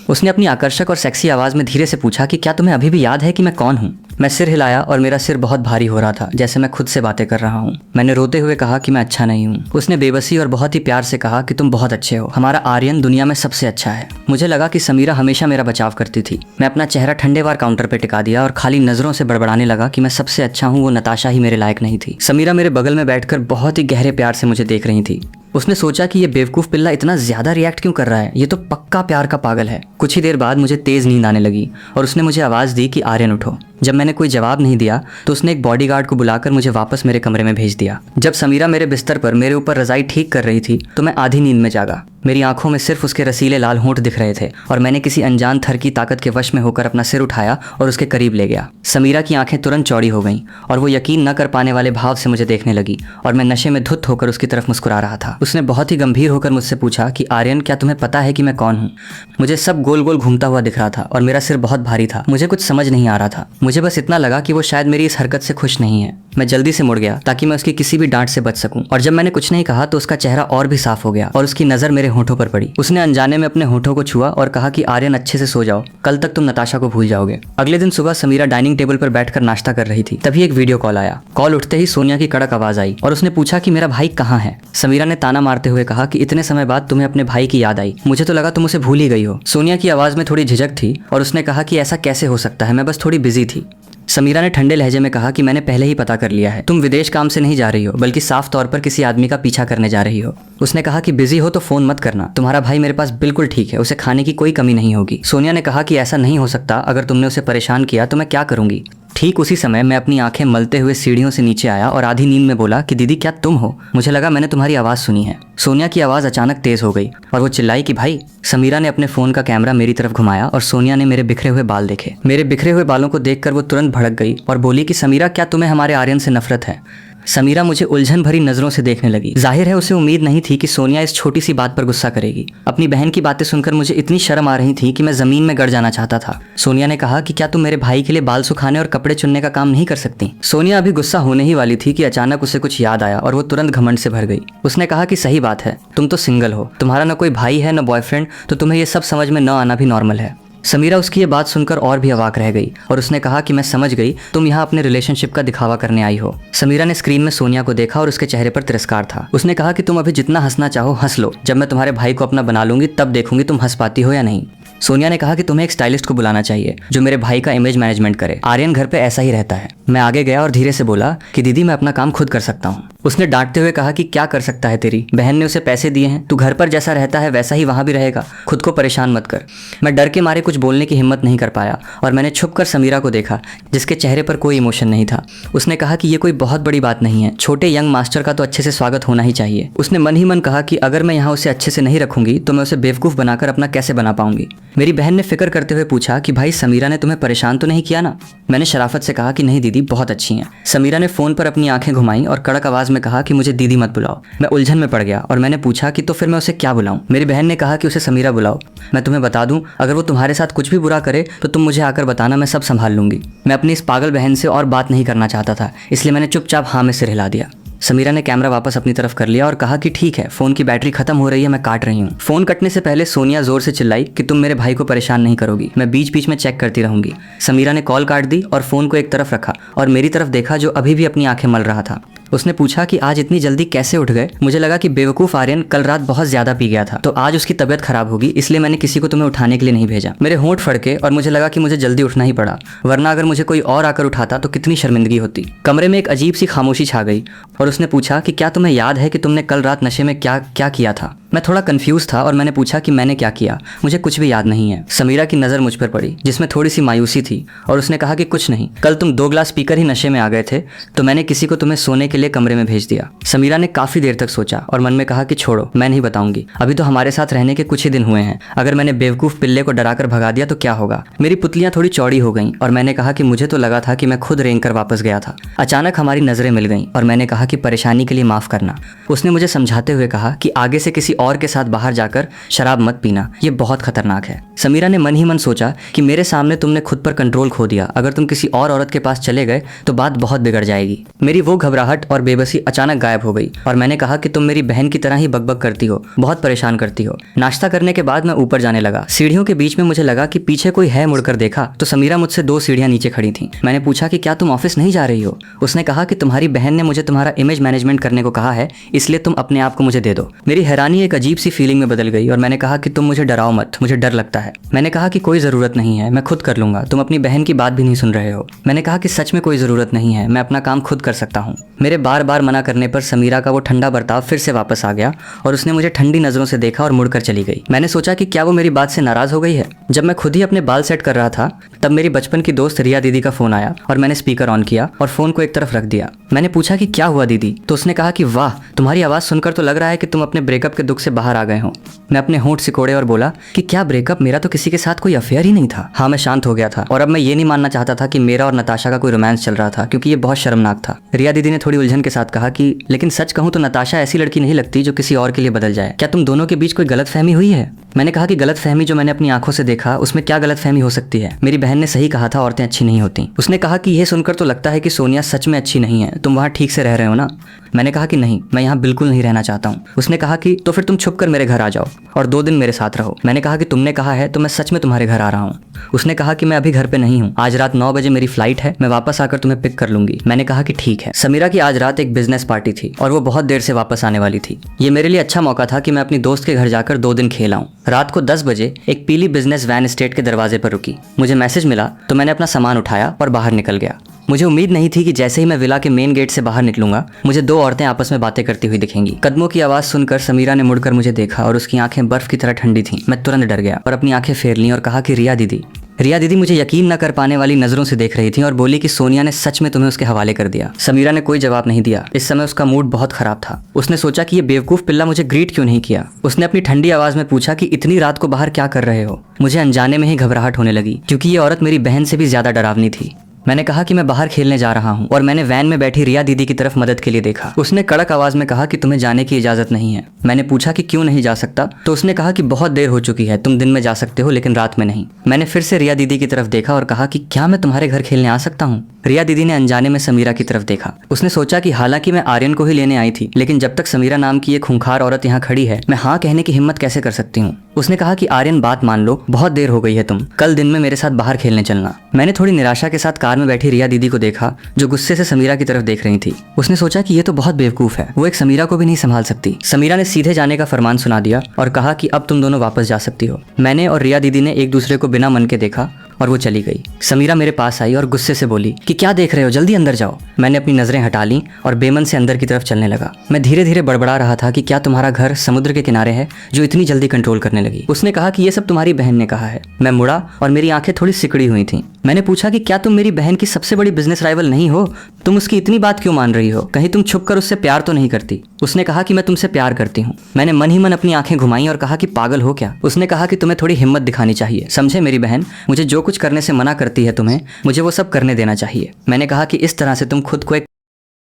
उसने अपनी आकर्षक और सेक्सी आवाज में धीरे से पूछा कि क्या तुम्हें अभी भी याद है कि मैं कौन हूँ। मैं सिर हिलाया और मेरा सिर बहुत भारी हो रहा था, जैसे मैं खुद से बातें कर रहा हूँ। मैंने रोते हुए कहा कि मैं अच्छा नहीं हूँ। उसने बेबसी और बहुत ही प्यार से कहा कि तुम बहुत अच्छे हो, हमारा आर्यन दुनिया में सबसे अच्छा है। मुझे लगा कि समीरा हमेशा मेरा बचाव करती थी। मैं अपना चेहरा ठंडे वार काउंटर पे टिका दिया और खाली नजरों से बड़बड़ाने लगा कि मैं सबसे अच्छा हूँ, वो नताशा ही मेरे लायक नहीं थी। समीरा मेरे बगल में बैठकर बहुत ही गहरे प्यार से मुझे देख रही थी। उसने सोचा कि ये बेवकूफ पिल्ला इतना ज्यादा रिएक्ट क्यों कर रहा है, ये तो पक्का प्यार का पागल है। कुछ ही देर बाद मुझे तेज नींद आने लगी और उसने मुझे आवाज दी कि आर्यन उठो। जब मैंने कोई जवाब नहीं दिया तो उसने एक बॉडीगार्ड को बुलाकर मुझे वापस मेरे कमरे में भेज दिया। जब समीरा मेरे बिस्तर पर मेरे ऊपर रजाई ठीक कर रही थी तो मैं आधी नींद में जागा। मेरी आंखों में सिर्फ उसके रसीले लाल होंठ दिख रहे थे और मैंने किसी अनजान थर की ताकत के वश में होकर अपना सिर उठाया और उसके करीब ले गया। समीरा की आंखें तुरंत चौड़ी हो गईं और वो यकीन न कर पाने वाले भाव से मुझे देखने लगी और मैं नशे में धुत होकर उसकी तरफ मुस्कुरा रहा था। उसने बहुत ही गंभीर होकर मुझसे पूछा कि आर्यन क्या तुम्हें पता है कि मैं कौन हूँ। मुझे सब गोल गोल घूमता हुआ दिख रहा था और मेरा सिर बहुत भारी था। मुझे कुछ समझ नहीं आ रहा था। मुझे बस इतना लगा कि वो शायद मेरी इस हरकत से खुश नहीं है। मैं जल्दी से मुड़ गया ताकि मैं उसकी किसी भी डांट से बच सकूं और जब मैंने कुछ नहीं कहा तो उसका चेहरा और भी साफ हो गया और उसकी नजर मेरे होठों पर पड़ी। उसने अनजाने में अपने होठों को छुआ और कहा कि आर्यन अच्छे से सो जाओ, कल तक तुम नताशा को भूल जाओगे। अगले दिन सुबह समीरा डाइनिंग टेबल पर बैठकर नाश्ता कर रही थी, तभी एक वीडियो कॉल आया। कॉल उठते ही सोनिया की कड़क आवाज आई और उसने पूछा कि मेरा भाई कहाँ है। समीरा ने ताना मारते हुए कहा कि इतने समय बाद तुम्हें अपने भाई की याद आई, मुझे तो लगा तुम उसे भूल ही गई हो। सोनिया की आवाज में थोड़ी झिझक थी और उसने कहा कि ऐसा कैसे हो सकता है, मैं बस थोड़ी बिजी थी। समीरा ने ठंडे लहजे में कहा कि मैंने पहले ही पता कर लिया है, तुम विदेश काम से नहीं जा रही हो बल्कि साफ तौर पर किसी आदमी का पीछा करने जा रही हो। उसने कहा कि बिजी हो तो फोन मत करना, तुम्हारा भाई मेरे पास बिल्कुल ठीक है, उसे खाने की कोई कमी नहीं होगी। सोनिया ने कहा कि ऐसा नहीं हो सकता, अगर तुमने उसे परेशान किया तो मैं क्या करूंगी। ठीक उसी समय मैं अपनी आंखें मलते हुए सीढ़ियों से नीचे आया और आधी नींद में बोला कि दीदी क्या तुम हो, मुझे लगा मैंने तुम्हारी आवाज़ सुनी है। सोनिया की आवाज़ अचानक तेज़ हो गई और वो चिल्लाई कि भाई। समीरा ने अपने फ़ोन का कैमरा मेरी तरफ घुमाया और सोनिया ने मेरे बिखरे हुए बाल देखे। मेरे बिखरे हुए बालों को देखकर वो तुरंत भड़क गई और बोली कि समीरा क्या तुम्हें हमारे आर्यन से नफरत है। समीरा मुझे उलझन भरी नजरों से देखने लगी। जाहिर है उसे उम्मीद नहीं थी कि सोनिया इस छोटी सी बात पर गुस्सा करेगी। अपनी बहन की बातें सुनकर मुझे इतनी शर्म आ रही थी कि मैं जमीन में गड़ जाना चाहता था। सोनिया ने कहा कि क्या तुम मेरे भाई के लिए बाल सुखाने और कपड़े चुनने का काम नहीं कर सकती। सोनिया अभी गुस्सा होने ही वाली थी कि अचानक उसे कुछ याद आया और वो तुरंत घमंड से भर गई। उसने कहा कि सही बात है, तुम तो सिंगल हो, तुम्हारा न कोई भाई है न बॉयफ्रेंड, तो तुम्हें ये सब समझ में न आना भी नॉर्मल है। समीरा उसकी ये बात सुनकर और भी अवाक रह गई और उसने कहा कि मैं समझ गई, तुम यहाँ अपने रिलेशनशिप का दिखावा करने आई हो। समीरा ने स्क्रीन में सोनिया को देखा और उसके चेहरे पर तिरस्कार था। उसने कहा कि तुम अभी जितना हंसना चाहो हंस लो, जब मैं तुम्हारे भाई को अपना बना लूंगी तब देखूंगी तुम हंस पाती हो या नहीं। सोनिया ने कहा कि तुम्हें एक स्टाइलिस्ट को बुलाना चाहिए जो मेरे भाई का इमेज मैनेजमेंट करे। आर्यन घर पे ऐसा ही रहता है। मैं आगे गया और धीरे से बोला कि दीदी मैं अपना काम खुद कर सकता हूँ। उसने डांटते हुए कहा कि क्या कर सकता है, तेरी बहन ने उसे पैसे दिए हैं, तू घर पर जैसा रहता है वैसा ही वहाँ भी रहेगा, खुद को परेशान मत कर। मैं डर के मारे कुछ बोलने की हिम्मत नहीं कर पाया और मैंने छुप कर समीरा को देखा जिसके चेहरे पर कोई इमोशन नहीं था। उसने कहा कि ये कोई बहुत बड़ी बात नहीं है, छोटे यंग मास्टर का तो अच्छे से स्वागत होना ही चाहिए। उसने मन ही मन कहा कि अगर मैं यहाँ उसे अच्छे से नहीं रखूंगी तो मैं उसे बेवकूफ़ बनाकर अपना कैसे बना पाऊंगी। मेरी बहन ने फिक्र करते हुए पूछा कि भाई समीरा ने तुम्हें परेशान तो नहीं किया ना। मैंने शराफत से कहा कि नहीं दीदी, बहुत अच्छी हैं। समीरा ने फोन पर अपनी आंखें घुमाई और कड़क आवाज में कहा कि मुझे दीदी मत बुलाओ। मैं उलझन में पड़ गया और मैंने पूछा कि तो फिर मैं उसे क्या बुलाऊं। मेरी बहन ने कहा कि उसे समीरा बुलाओ। मैं तुम्हें बता दूं, अगर वो तुम्हारे साथ कुछ भी बुरा करे तो तुम मुझे आकर बताना, मैं सब संभाल लूंगी। मैं अपनी इस पागल बहन से और बात नहीं करना चाहता था, इसलिए मैंने चुपचाप हाँ में सिर हिला दिया। समीरा ने कैमरा वापस अपनी तरफ कर लिया और कहा कि ठीक है, फोन की बैटरी खत्म हो रही है, मैं काट रही हूँ। फोन कटने से पहले सोनिया जोर से चिल्लाई कि तुम मेरे भाई को परेशान नहीं करोगी, मैं बीच बीच में चेक करती रहूंगी। समीरा ने कॉल काट दी और फोन को एक तरफ रखा और मेरी तरफ देखा जो अभी भी अपनी आंखें मल रहा था। उसने पूछा कि आज इतनी जल्दी कैसे उठ गए। मुझे लगा कि बेवकूफ़ आर्यन कल रात बहुत ज्यादा पी गया था तो आज उसकी तबीयत खराब होगी, इसलिए मैंने किसी को तुम्हें उठाने के लिए नहीं भेजा। मेरे होंठ फड़के और मुझे लगा कि मुझे जल्दी उठना ही पड़ा, वरना अगर मुझे कोई और आकर उठाता तो कितनी शर्मिंदगी होती। कमरे में एक अजीब सी खामोशी छा गई और उसने पूछा कि क्या तुम्हें याद है कि तुमने कल रात नशे में क्या क्या किया था। मैं थोड़ा कंफ्यूज था और मैंने पूछा कि मैंने क्या किया, मुझे कुछ भी याद नहीं है। समीरा की नज़र मुझ पर पड़ी जिसमें थोड़ी सी मायूसी थी और उसने कहा कि कुछ नहीं, कल तुम 2 ग्लास पीकर ही नशे में आ गए थे तो मैंने किसी को तुम्हें सोने के लिए कमरे में भेज दिया। समीरा ने काफ़ी देर तक सोचा और मन में कहा कि छोड़ो, मैं नहीं बताऊंगी, अभी तो हमारे साथ रहने के कुछ ही दिन हुए हैं, अगर मैंने बेवकूफ़ पिल्ले को डराकर भगा दिया तो क्या होगा। मेरी पुतलियाँ थोड़ी चौड़ी हो गईं और मैंने कहा कि मुझे तो लगा था कि मैं खुद रेंग कर वापस गया था। अचानक हमारी नज़रें मिल गईं और मैंने कहा कि परेशानी के लिए माफ़ करना। उसने मुझे समझाते हुए कहा कि आगे से किसी और के साथ बाहर जाकर शराब मत पीना, ये बहुत खतरनाक है। समीरा ने मन ही मन सोचा कि मेरे सामने तुमने खुद पर कंट्रोल खो दिया, अगर तुम किसी और औरत के पास चले गए तो बात बहुत बिगड़ जाएगी। मेरी वो घबराहट और बेबसी अचानक गायब हो गई और मैंने कहा कि तुम मेरी बहन की तरह ही बकबक करती हो, बहुत परेशान करती हो। नाश्ता करने के बाद मैं ऊपर जाने लगा। सीढ़ियों के बीच में मुझे लगा कि पीछे कोई है, मुड़कर देखा तो समीरा मुझसे 2 सीढ़ियां नीचे खड़ी थी। मैंने पूछा कि क्या तुम ऑफिस नहीं जा रही हो। उसने कहा कि तुम्हारी बहन ने मुझे तुम्हारा इमेज मैनेजमेंट करने को कहा है, इसलिए तुम अपने आप को मुझे दे दो। मेरी हैरानी एक अजीब सी फीलिंग में बदल गई और मैंने कहा कि तुम मुझे डराओ मत, मुझे डर लगता है। मैंने कहा कि कोई ज़रूरत नहीं है, मैं खुद कर लूँगा, तुम अपनी बहन की बात भी नहीं सुन रहे हो। मैंने कहा कि सच में कोई ज़रूरत नहीं है, मैं अपना काम खुद कर सकता हूँ। मेरे बार बार मना करने पर समीरा का वो ठंडा बर्ताव फिर से वापस आ गया और उसने मुझे ठंडी नज़रों से देखा और मुड़कर चली गई। मैंने सोचा कि क्या वो मेरी बात से नाराज़ हो गई है। जब मैं खुद ही अपने बाल सेट कर रहा था तब मेरी बचपन की दोस्त रिया दीदी का फ़ोन आया और मैंने स्पीकर ऑन किया और फ़ोन को एक तरफ रख दिया। मैंने पूछा कि क्या हुआ दीदी, तो उसने कहा कि वाह, तुम्हारी आवाज़ सुनकर तो लग रहा है कि तुम अपने ब्रेकअप के दुख से बाहर आ गए हो। मैं अपने होंठ सिकोड़े और बोला कि क्या ब्रेकअप, मेरा तो किसी के साथ कोई अफेयर ही नहीं था। हाँ, मैं शांत हो गया था और अब मैं ये नहीं मानना चाहता था कि मेरा और नताशा का कोई रोमांस चल रहा था, क्योंकि ये बहुत शर्मनाक था। रिया दीदी ने थोड़ी उलझन के साथ कहा कि लेकिन सच कहूँ तो नताशा ऐसी लड़की नहीं लगती जो किसी और के लिए बदल जाए। क्या तुम दोनों के बीच कोई गलतफहमी हुई है। मैंने कहा कि गलतफहमी जो मैंने अपनी आंखों से देखा उसमें क्या गलतफहमी हो सकती है। मेरी बहन ने सही कहा था, औरतें अच्छी नहीं होती। उसने कहा कि यह सुनकर तो लगता है कि सोनिया सच में अच्छी नहीं है, तुम वहाँ ठीक से रह रहे हो ना। मैंने कहा कि नहीं, मैं यहाँ बिल्कुल नहीं रहना चाहता हूँ। उसने कहा कि तो फिर तुम छुप कर मेरे घर आ जाओ और 2 दिन मेरे साथ रहो। मैंने कहा कि तुमने कहा है तो मैं सच में तुम्हारे घर आ रहा हूँ। उसने कहा कि मैं अभी घर पे नहीं हूँ, आज रात 9 बजे मेरी फ्लाइट है, मैं वापस आकर तुम्हें पिक कर लूंगी। मैंने कहा कि ठीक है। समीरा की आज रात एक बिजनेस पार्टी थी और वो बहुत देर से वापस आने वाली थी। ये मेरे लिए अच्छा मौका था कि मैं अपनी दोस्त के घर जाकर 2 दिन खेल आऊं। रात को 10 बजे एक पीली बिजनेस वैन स्टेट के दरवाजे पर रुकी। मुझे मैसेज मिला तो मैंने अपना सामान उठाया और बाहर निकल गया। मुझे उम्मीद नहीं थी कि जैसे ही मैं विला के मेन गेट से बाहर निकलूंगा मुझे 2 औरतें आपस में बातें करती हुई दिखेंगी। कदमों की आवाज़ सुनकर समीरा ने मुड़कर मुझे देखा और उसकी आंखें बर्फ की तरह ठंडी थीं। मैं तुरंत डर गया और अपनी आंखें फेर लीं और कहा कि रिया दीदी मुझे यकीन न कर पाने वाली नज़रों से देख रही थी और बोली कि सोनिया ने सच में तुम्हें उसके हवाले कर दिया। समीरा ने कोई जवाब नहीं दिया। इस समय उसका मूड बहुत खराब था। उसने सोचा कि ये बेवकूफ़ पिल्ला मुझे ग्रीट क्यों नहीं किया। उसने अपनी ठंडी आवाज़ में पूछा कि इतनी रात को बाहर क्या कर रहे हो। मुझे अनजाने में ही घबराहट होने लगी क्योंकि ये औरत मेरी बहन से भी ज़्यादा डरावनी थी। मैंने कहा कि मैं बाहर खेलने जा रहा हूँ और मैंने वैन में बैठी रिया दीदी की तरफ मदद के लिए देखा। उसने कड़क आवाज में कहा कि तुम्हें जाने की इजाजत नहीं है। मैंने पूछा कि क्यों नहीं जा सकता, तो उसने कहा कि बहुत देर हो चुकी है, तुम दिन में जा सकते हो लेकिन रात में नहीं। मैंने फिर से रिया दीदी की तरफ देखा और कहा कि क्या मैं तुम्हारे घर खेलने आ सकता हूँ। रिया दीदी ने अनजाने में समीरा की तरफ देखा। उसने सोचा कि हालांकि मैं आर्यन को ही लेने आई थी, लेकिन जब तक समीरा नाम की एक खूंखार औरत यहाँ खड़ी है, मैं हाँ कहने की हिम्मत कैसे कर सकती हूँ। उसने कहा कि आर्यन बात मान लो, बहुत देर हो गई है, तुम कल दिन में मेरे साथ बाहर खेलने चलना। मैंने थोड़ी निराशा के साथ कार में बैठी रिया दीदी को देखा जो गुस्से से समीरा की तरफ देख रही थी। उसने सोचा कि ये तो बहुत बेवकूफ है, वो एक समीरा को भी नहीं संभाल सकती। समीरा ने सीधे जाने का फरमान सुना दिया और कहा कि अब तुम दोनों वापस जा सकती हो। मैंने और रिया दीदी ने एक दूसरे को बिना मन के देखा और वो चली गई। समीरा मेरे पास आई और गुस्से से बोली कि क्या देख रहे हो, जल्दी अंदर जाओ। मैंने अपनी नजरें हटा ली और बेमन से अंदर की तरफ चलने लगा। मैं धीरे धीरे बड़बड़ा रहा था कि क्या तुम्हारा घर समुद्र के किनारे है जो इतनी जल्दी कंट्रोल करने लगी। उसने कहा कि ये सब तुम्हारी बहन ने कहा है। मैं मुड़ा और मेरी आंखें थोड़ी सिकड़ी हुई थी। मैंने पूछा कि क्या तुम मेरी बहन की सबसे बड़ी बिजनेस राइवल नहीं हो? तुम उसकी इतनी बात क्यों मान रही हो? कहीं तुम छुप कर उससे प्यार तो नहीं करती? उसने कहा कि मैं तुमसे प्यार करती हूँ। मैंने मन ही मन अपनी आंखें घुमाई और कहा कि पागल हो क्या? उसने कहा कि तुम्हें थोड़ी हिम्मत दिखानी चाहिए, समझे मेरी बहन, मुझे जो कुछ करने से मना करती है तुम्हें, मुझे वो सब करने देना चाहिए। मैंने कहा कि इस तरह से तुम खुद को एक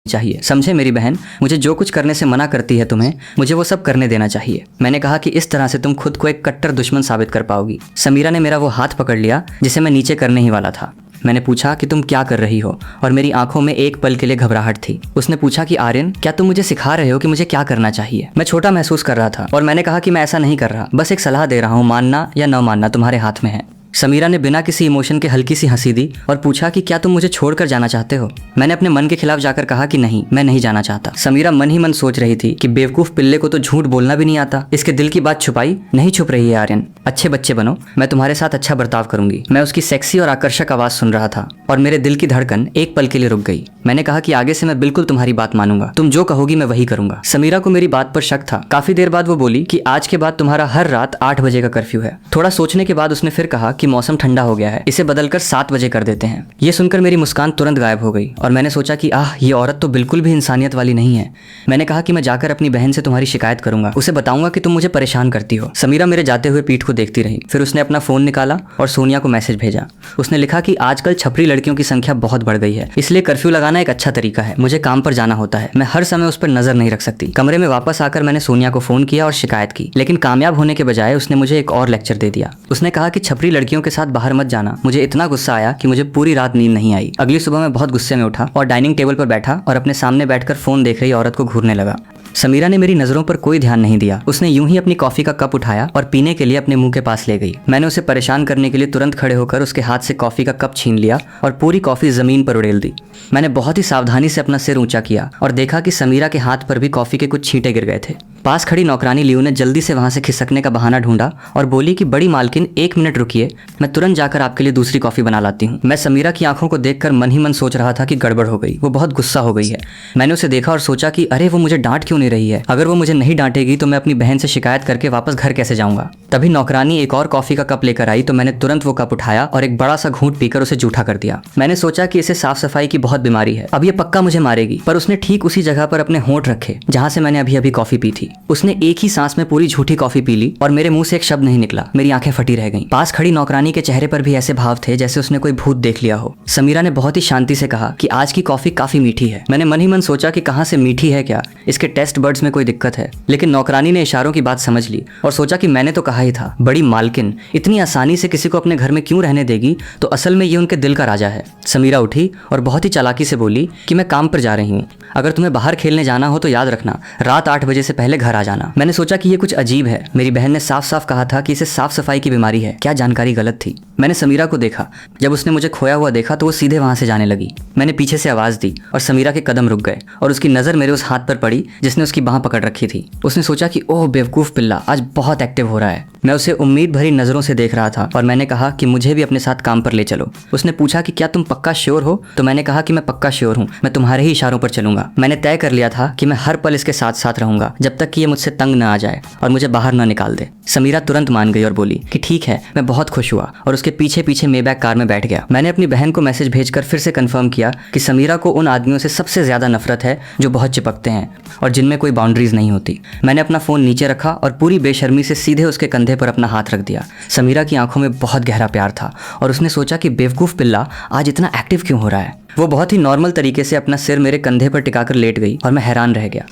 चाहिए, समझे मेरी बहन, मुझे जो कुछ करने से मना करती है तुम्हें, मुझे वो सब करने देना चाहिए। मैंने कहा कि इस तरह से तुम खुद को एक कट्टर दुश्मन साबित कर पाओगी। समीरा ने मेरा वो हाथ पकड़ लिया जिसे मैं नीचे करने ही वाला था। मैंने पूछा कि तुम क्या कर रही हो, और मेरी आंखों में एक पल के लिए घबराहट थी। उसने पूछा कि आर्यन, क्या तुम मुझे सिखा रहे हो कि मुझे क्या करना चाहिए? मैं छोटा महसूस कर रहा था और मैंने कहा कि मैं ऐसा नहीं कर रहा, बस एक सलाह दे रहा हूँ, मानना या न मानना तुम्हारे हाथ में है। समीरा ने बिना किसी इमोशन के हल्की सी हंसी दी और पूछा कि क्या तुम मुझे छोड़कर जाना चाहते हो? मैंने अपने मन के खिलाफ जाकर कहा कि नहीं, मैं नहीं जाना चाहता। समीरा मन ही मन सोच रही थी कि बेवकूफ पिल्ले को तो झूठ बोलना भी नहीं आता, इसके दिल की बात छुपाई नहीं छुप रही है। आर्यन, अच्छे बच्चे बनो, मैं तुम्हारे साथ अच्छा बर्ताव करूंगी। मैं उसकी सेक्सी और आकर्षक आवाज सुन रहा था और मेरे दिल की धड़कन एक पल के लिए रुक गई। मैंने कहा कि आगे से मैं बिल्कुल तुम्हारी बात मानूंगा, तुम जो कहोगी मैं वही करूंगा। समीरा को मेरी बात पर शक था। काफी देर बाद वो बोली कि आज के बाद तुम्हारा हर रात 8 बजे का कर्फ्यू है। थोड़ा सोचने के बाद उसने फिर कहा कि मौसम ठंडा हो गया है, इसे बदलकर 7 बजे कर देते हैं। ये सुनकर मेरी मुस्कान तुरंत गायब हो गई और मैंने सोचा कि ये औरत तो बिल्कुल भी इंसानियत वाली नहीं है। मैंने कहा कि मैं जाकर अपनी बहन से तुम्हारी शिकायत करूंगा, उसे बताऊंगा कि तुम मुझे परेशान करती हो। समीरा मेरे जाते हुए पीठ को देखती रही, फिर उसने अपना फोन निकाला और सोनिया को मैसेज भेजा। उसने लिखा कि आजकल छपरी लड़कियों की संख्या बहुत बढ़ गई है, इसलिए कर्फ्यू लगाना एक अच्छा तरीका है। मुझे काम पर जाना होता है, मैं हर समय उस पर नजर नहीं रख सकती। कमरे में वापस आकर मैंने सोनिया को फोन किया और शिकायत की, लेकिन कामयाब होने के बजाय उसने मुझे एक और लेक्चर दे दिया। उसने कहा कि छपरी लड़कियों के साथ बाहर मत जाना। मुझे इतना गुस्सा आया कि मुझे पूरी रात नींद नहीं आई। अगली सुबह मैं बहुत गुस्से में उठा और डाइनिंग टेबल पर बैठा और अपने सामने बैठकर फोन देख रही औरत को घूरने लगा। समीरा ने मेरी नजरों पर कोई ध्यान नहीं दिया। उसने यूं ही अपनी कॉफी का कप उठाया और पीने के लिए अपने मुंह के पास ले गई। मैंने उसे परेशान करने के लिए तुरंत खड़े होकर उसके हाथ से कॉफी का कप छीन लिया और पूरी कॉफी जमीन पर उड़ेल दी। मैंने बहुत ही सावधानी से अपना सिर ऊंचा किया और देखा कि समीरा के हाथ पर भी कॉफी के कुछ छींटे गिर गए थे। पास खड़ी नौकरानी लियू ने जल्दी से वहां से खिसकने का बहाना ढूंढा और बोली कि बड़ी मालकिन 1 मिनट रुकिए, मैं तुरंत जाकर आपके लिए दूसरी कॉफी बना लाती हूँ। मैं समीरा की आंखों को देखकर मन ही मन सोच रहा था कि गड़बड़ हो गई, वो बहुत गुस्सा हो गई है। मैंने उसे देखा और सोचा कि अरे वो मुझे डांट क्यों नहीं रही है? अगर वो मुझे नहीं डांटेगी तो मैं अपनी बहन से शिकायत करके वापस घर कैसे जाऊंगा? तभी नौकरानी एक और कॉफी का कप लेकर आई तो मैंने तुरंत वो कप उठाया और एक बड़ा सा घूंट पीकर उसे जूठा कर दिया। मैंने सोचा कि इसे साफ सफाई की बहुत बीमारी है, अब ये पक्का मुझे मारेगी। पर उसने ठीक उसी जगह पर अपने होंठ रखे जहां से मैंने अभी अभी कॉफी पी थी। उसने एक ही सांस में पूरी झूठी कॉफी पी ली और मेरे मुंह से एक शब्द नहीं निकला। मेरी आंखें फटी रह गईं। पास खड़ी नौकरानी के चेहरे पर भी ऐसे भाव थे जैसे उसने कोई भूत देख लिया हो। समीरा ने बहुत ही शांति से कहा कि आज की कॉफी काफी मीठी है। मैंने मन ही मन सोचा कि कहां से मीठी है क्या, इसके टेस्ट बर्ड्स में कोई दिक्कत है। लेकिन नौकरानी ने इशारों की बात समझ ली और सोचा कि मैंने तो कहा ही था, बड़ी मालकिन इतनी आसानी से किसी को अपने घर में क्यों रहने देगी, तो असल में ये उनके दिल का राजा है। समीरा उठी और बहुत ही चालाकी से बोली कि मैं काम पर जा रही हूँ, अगर तुम्हें बाहर खेलने जाना हो तो याद रखना रात 8 बजे से पहले घर आ जाना। मैंने सोचा कि ये कुछ अजीब है, मेरी बहन ने साफ साफ कहा था कि इसे साफ सफाई की बीमारी है, क्या जानकारी गलत थी। मैंने समीरा को देखा, जब उसने मुझे खोया हुआ देखा तो वो सीधे वहां से जाने लगी। मैंने पीछे से आवाज दी और समीरा के कदम रुक गए और उसकी नजर मेरे उस हाथ पर पड़ी जिसने उसकी बांह पकड़ रखी थी। उसने सोचा कि ओह बेवकूफ पिल्ला आज बहुत एक्टिव हो रहा है। मैं उसे उम्मीद भरी नजरों से देख रहा था और मैंने कहा कि मुझे भी अपने साथ काम पर ले चलो। उसने पूछा कि क्या तुम पक्का श्योर हो? तो मैंने कहा कि मैं पक्का श्योर हूँ, मैं तुम्हारे ही इशारों पर चलूंगा। मैंने तय कर लिया था कि मैं हर पल इसके साथ साथ रहूंगा जब तक कि ये मुझसे तंग न आ जाए और मुझे बाहर न निकाल दे। समीरा तुरंत मान गई और बोली कि ठीक है। मैं बहुत खुश हुआ और उसके उसके पीछे पीछे मेबैक कार में बैठ गया। मैंने अपनी बहन को मैसेज भेजकर फिर से कंफर्म किया कि समीरा को उन आदमियों से सबसे ज्यादा नफरत है जो बहुत चिपकते हैं और जिनमें कोई बाउंड्रीज नहीं होती। मैंने अपना फोन नीचे रखा और पूरी बेशर्मी से सीधे उसके कंधे पर अपना हाथ रख दिया। समीरा की आंखों में बहुत गहरा प्यार था और उसने सोचा कि बेवकूफ पिल्ला आज इतना एक्टिव क्यों हो रहा है। वो बहुत ही नॉर्मल तरीके से अपना सिर मेरे कंधे पर टिकाकर लेट गई और मैं हैरान रह गया।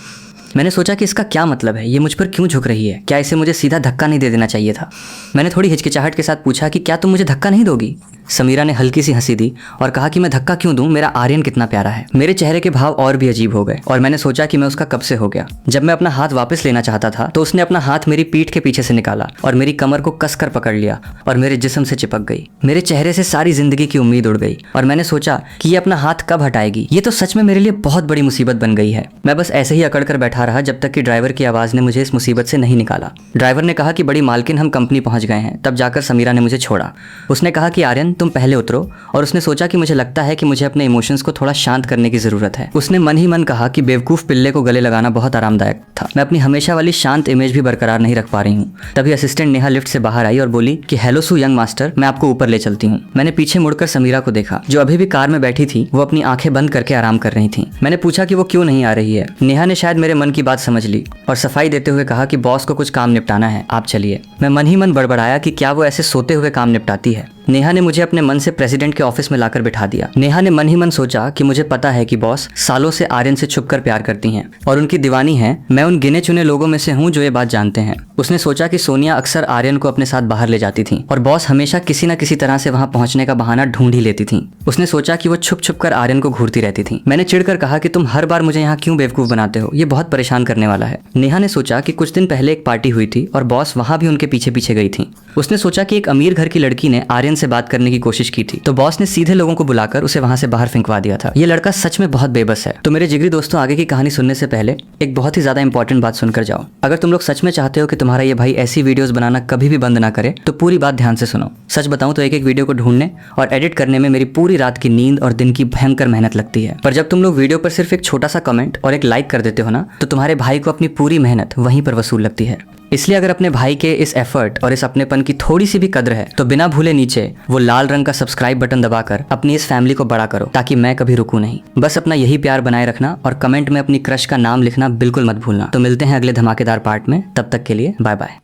मैंने सोचा कि इसका क्या मतलब है, ये मुझ पर क्यों झुक रही है, क्या इसे मुझे सीधा धक्का नहीं दे देना चाहिए था। मैंने थोड़ी हिचकिचाहट के साथ पूछा कि क्या तुम मुझे धक्का नहीं दोगी। समीरा ने हल्की सी हंसी दी और कहा कि मैं धक्का क्यों दूं, मेरा आर्यन कितना प्यारा है। मेरे चेहरे के भाव और भी अजीब हो गए और मैंने सोचा कि मैं उसका कब से हो गया। जब मैं अपना हाथ वापस लेना चाहता था तो उसने अपना हाथ मेरी पीठ के पीछे से निकाला और मेरी कमर को कसकर पकड़ लिया और मेरे जिस्म से चिपक गई। मेरे चेहरे से सारी जिंदगी की उम्मीद उड़ गई और मैंने सोचा कि ये अपना हाथ कब हटाएगी। ये तो सच में मेरे लिए बहुत बड़ी मुसीबत बन गई है। मैं बस ऐसे ही अकड़ कर बैठा रहा जब तक कि ड्राइवर की आवाज ने मुझे इस मुसीबत से नहीं निकाला। ड्राइवर ने कहा कि बड़ी मालकिन, हम कंपनी पहुंच गए हैं। तब जाकर समीरा ने मुझे छोड़ा। उसने कहा कि आर्यन तुम पहले उतरो और उसने सोचा कि मुझे लगता है कि मुझे अपने इमोशंस को थोड़ा शांत करने की जरूरत है। उसने मन ही मन कहा कि बेवकूफ पिल्ले को गले लगाना बहुत आरामदायक था। मैं अपनी हमेशा वाली शांत इमेज भी बरकरार नहीं रख पा रही हूँ। तभी असिस्टेंट नेहा लिफ्ट से बाहर आई और बोली कि हेलो सू यंग मास्टर, मैं आपको ऊपर ले चलती हूँ। मैंने पीछे मुड़कर समीरा को देखा जो अभी भी कार में बैठी थी। वो अपनी आंखें बंद करके आराम कर रही थी। मैंने पूछा कि वो क्यों नहीं आ रही है। नेहा ने शायद मेरे मन की बात समझ ली और सफाई देते हुए कहा कि बॉस को कुछ काम निपटाना है, आप चलिए। मैं मन ही मन बड़बड़ाया कि क्या वो ऐसे सोते हुए काम निपटाती है। नेहा ने मुझे अपने मन से प्रेसिडेंट के ऑफिस में लाकर बिठा दिया। नेहा ने मन ही मन सोचा कि मुझे पता है कि बॉस सालों से आर्यन से छुपकर प्यार करती हैं और उनकी दीवानी है। मैं उन गिने चुने लोगों में से हूँ जो ये बात जानते हैं। उसने सोचा कि सोनिया अक्सर आर्यन को अपने साथ बाहर ले जाती थी और बॉस हमेशा किसी न किसी तरह से वहां पहुंचने का बहाना ढूंढ ही लेती थी। उसने सोचा कि वो छुप छुप कर आर्यन को घूरती रहती थी। मैंने चिढ़कर कहा कि तुम हर बार मुझे यहाँ क्यों बेवकूफ बनाते हो, ये बहुत परेशान करने वाला है। नेहा ने सोचा कि कुछ दिन पहले एक पार्टी हुई थी और बॉस वहां भी उनके पीछे पीछे गई थी। उसने सोचा कि एक अमीर घर की लड़की ने आर्यन से बात करने की कोशिश की थी तो बॉस ने सीधे लोगों को बुलाकर उसे वहां से बाहर फेंकवा दिया था। ये लड़का सच में बहुत बेबस है। तो मेरे जिगरी दोस्तों, आगे की कहानी सुनने से पहले एक बहुत ही ज्यादा इंपॉर्टेंट बात सुनकर जाओ। अगर तुम लोग सच में चाहते हो कि तुम्हारा ये भाई ऐसी वीडियोस बनाना कभी भी बंद ना करे तो पूरी बात ध्यान से सुनो। सच बताऊं तो एक एक वीडियो को ढूंढने और एडिट करने में मेरी पूरी रात की नींद और दिन की भयंकर मेहनत लगती है। पर जब तुम लोग वीडियो पर सिर्फ एक छोटा सा कमेंट और एक लाइक कर देते हो ना, तो तुम्हारे भाई को अपनी पूरी मेहनत वहीं पर वसूल लगती है। इसलिए अगर अपने भाई के इस एफर्ट और इस अपनेपन की थोड़ी सी भी कद्र है तो बिना भूले नीचे वो लाल रंग का सब्सक्राइब बटन दबाकर अपनी इस फैमिली को बड़ा करो ताकि मैं कभी रुकूं नहीं। बस अपना यही प्यार बनाए रखना और कमेंट में अपनी क्रश का नाम लिखना बिल्कुल मत भूलना। तो मिलते हैं अगले धमाकेदार पार्ट में, तब तक के लिए बाय बाय।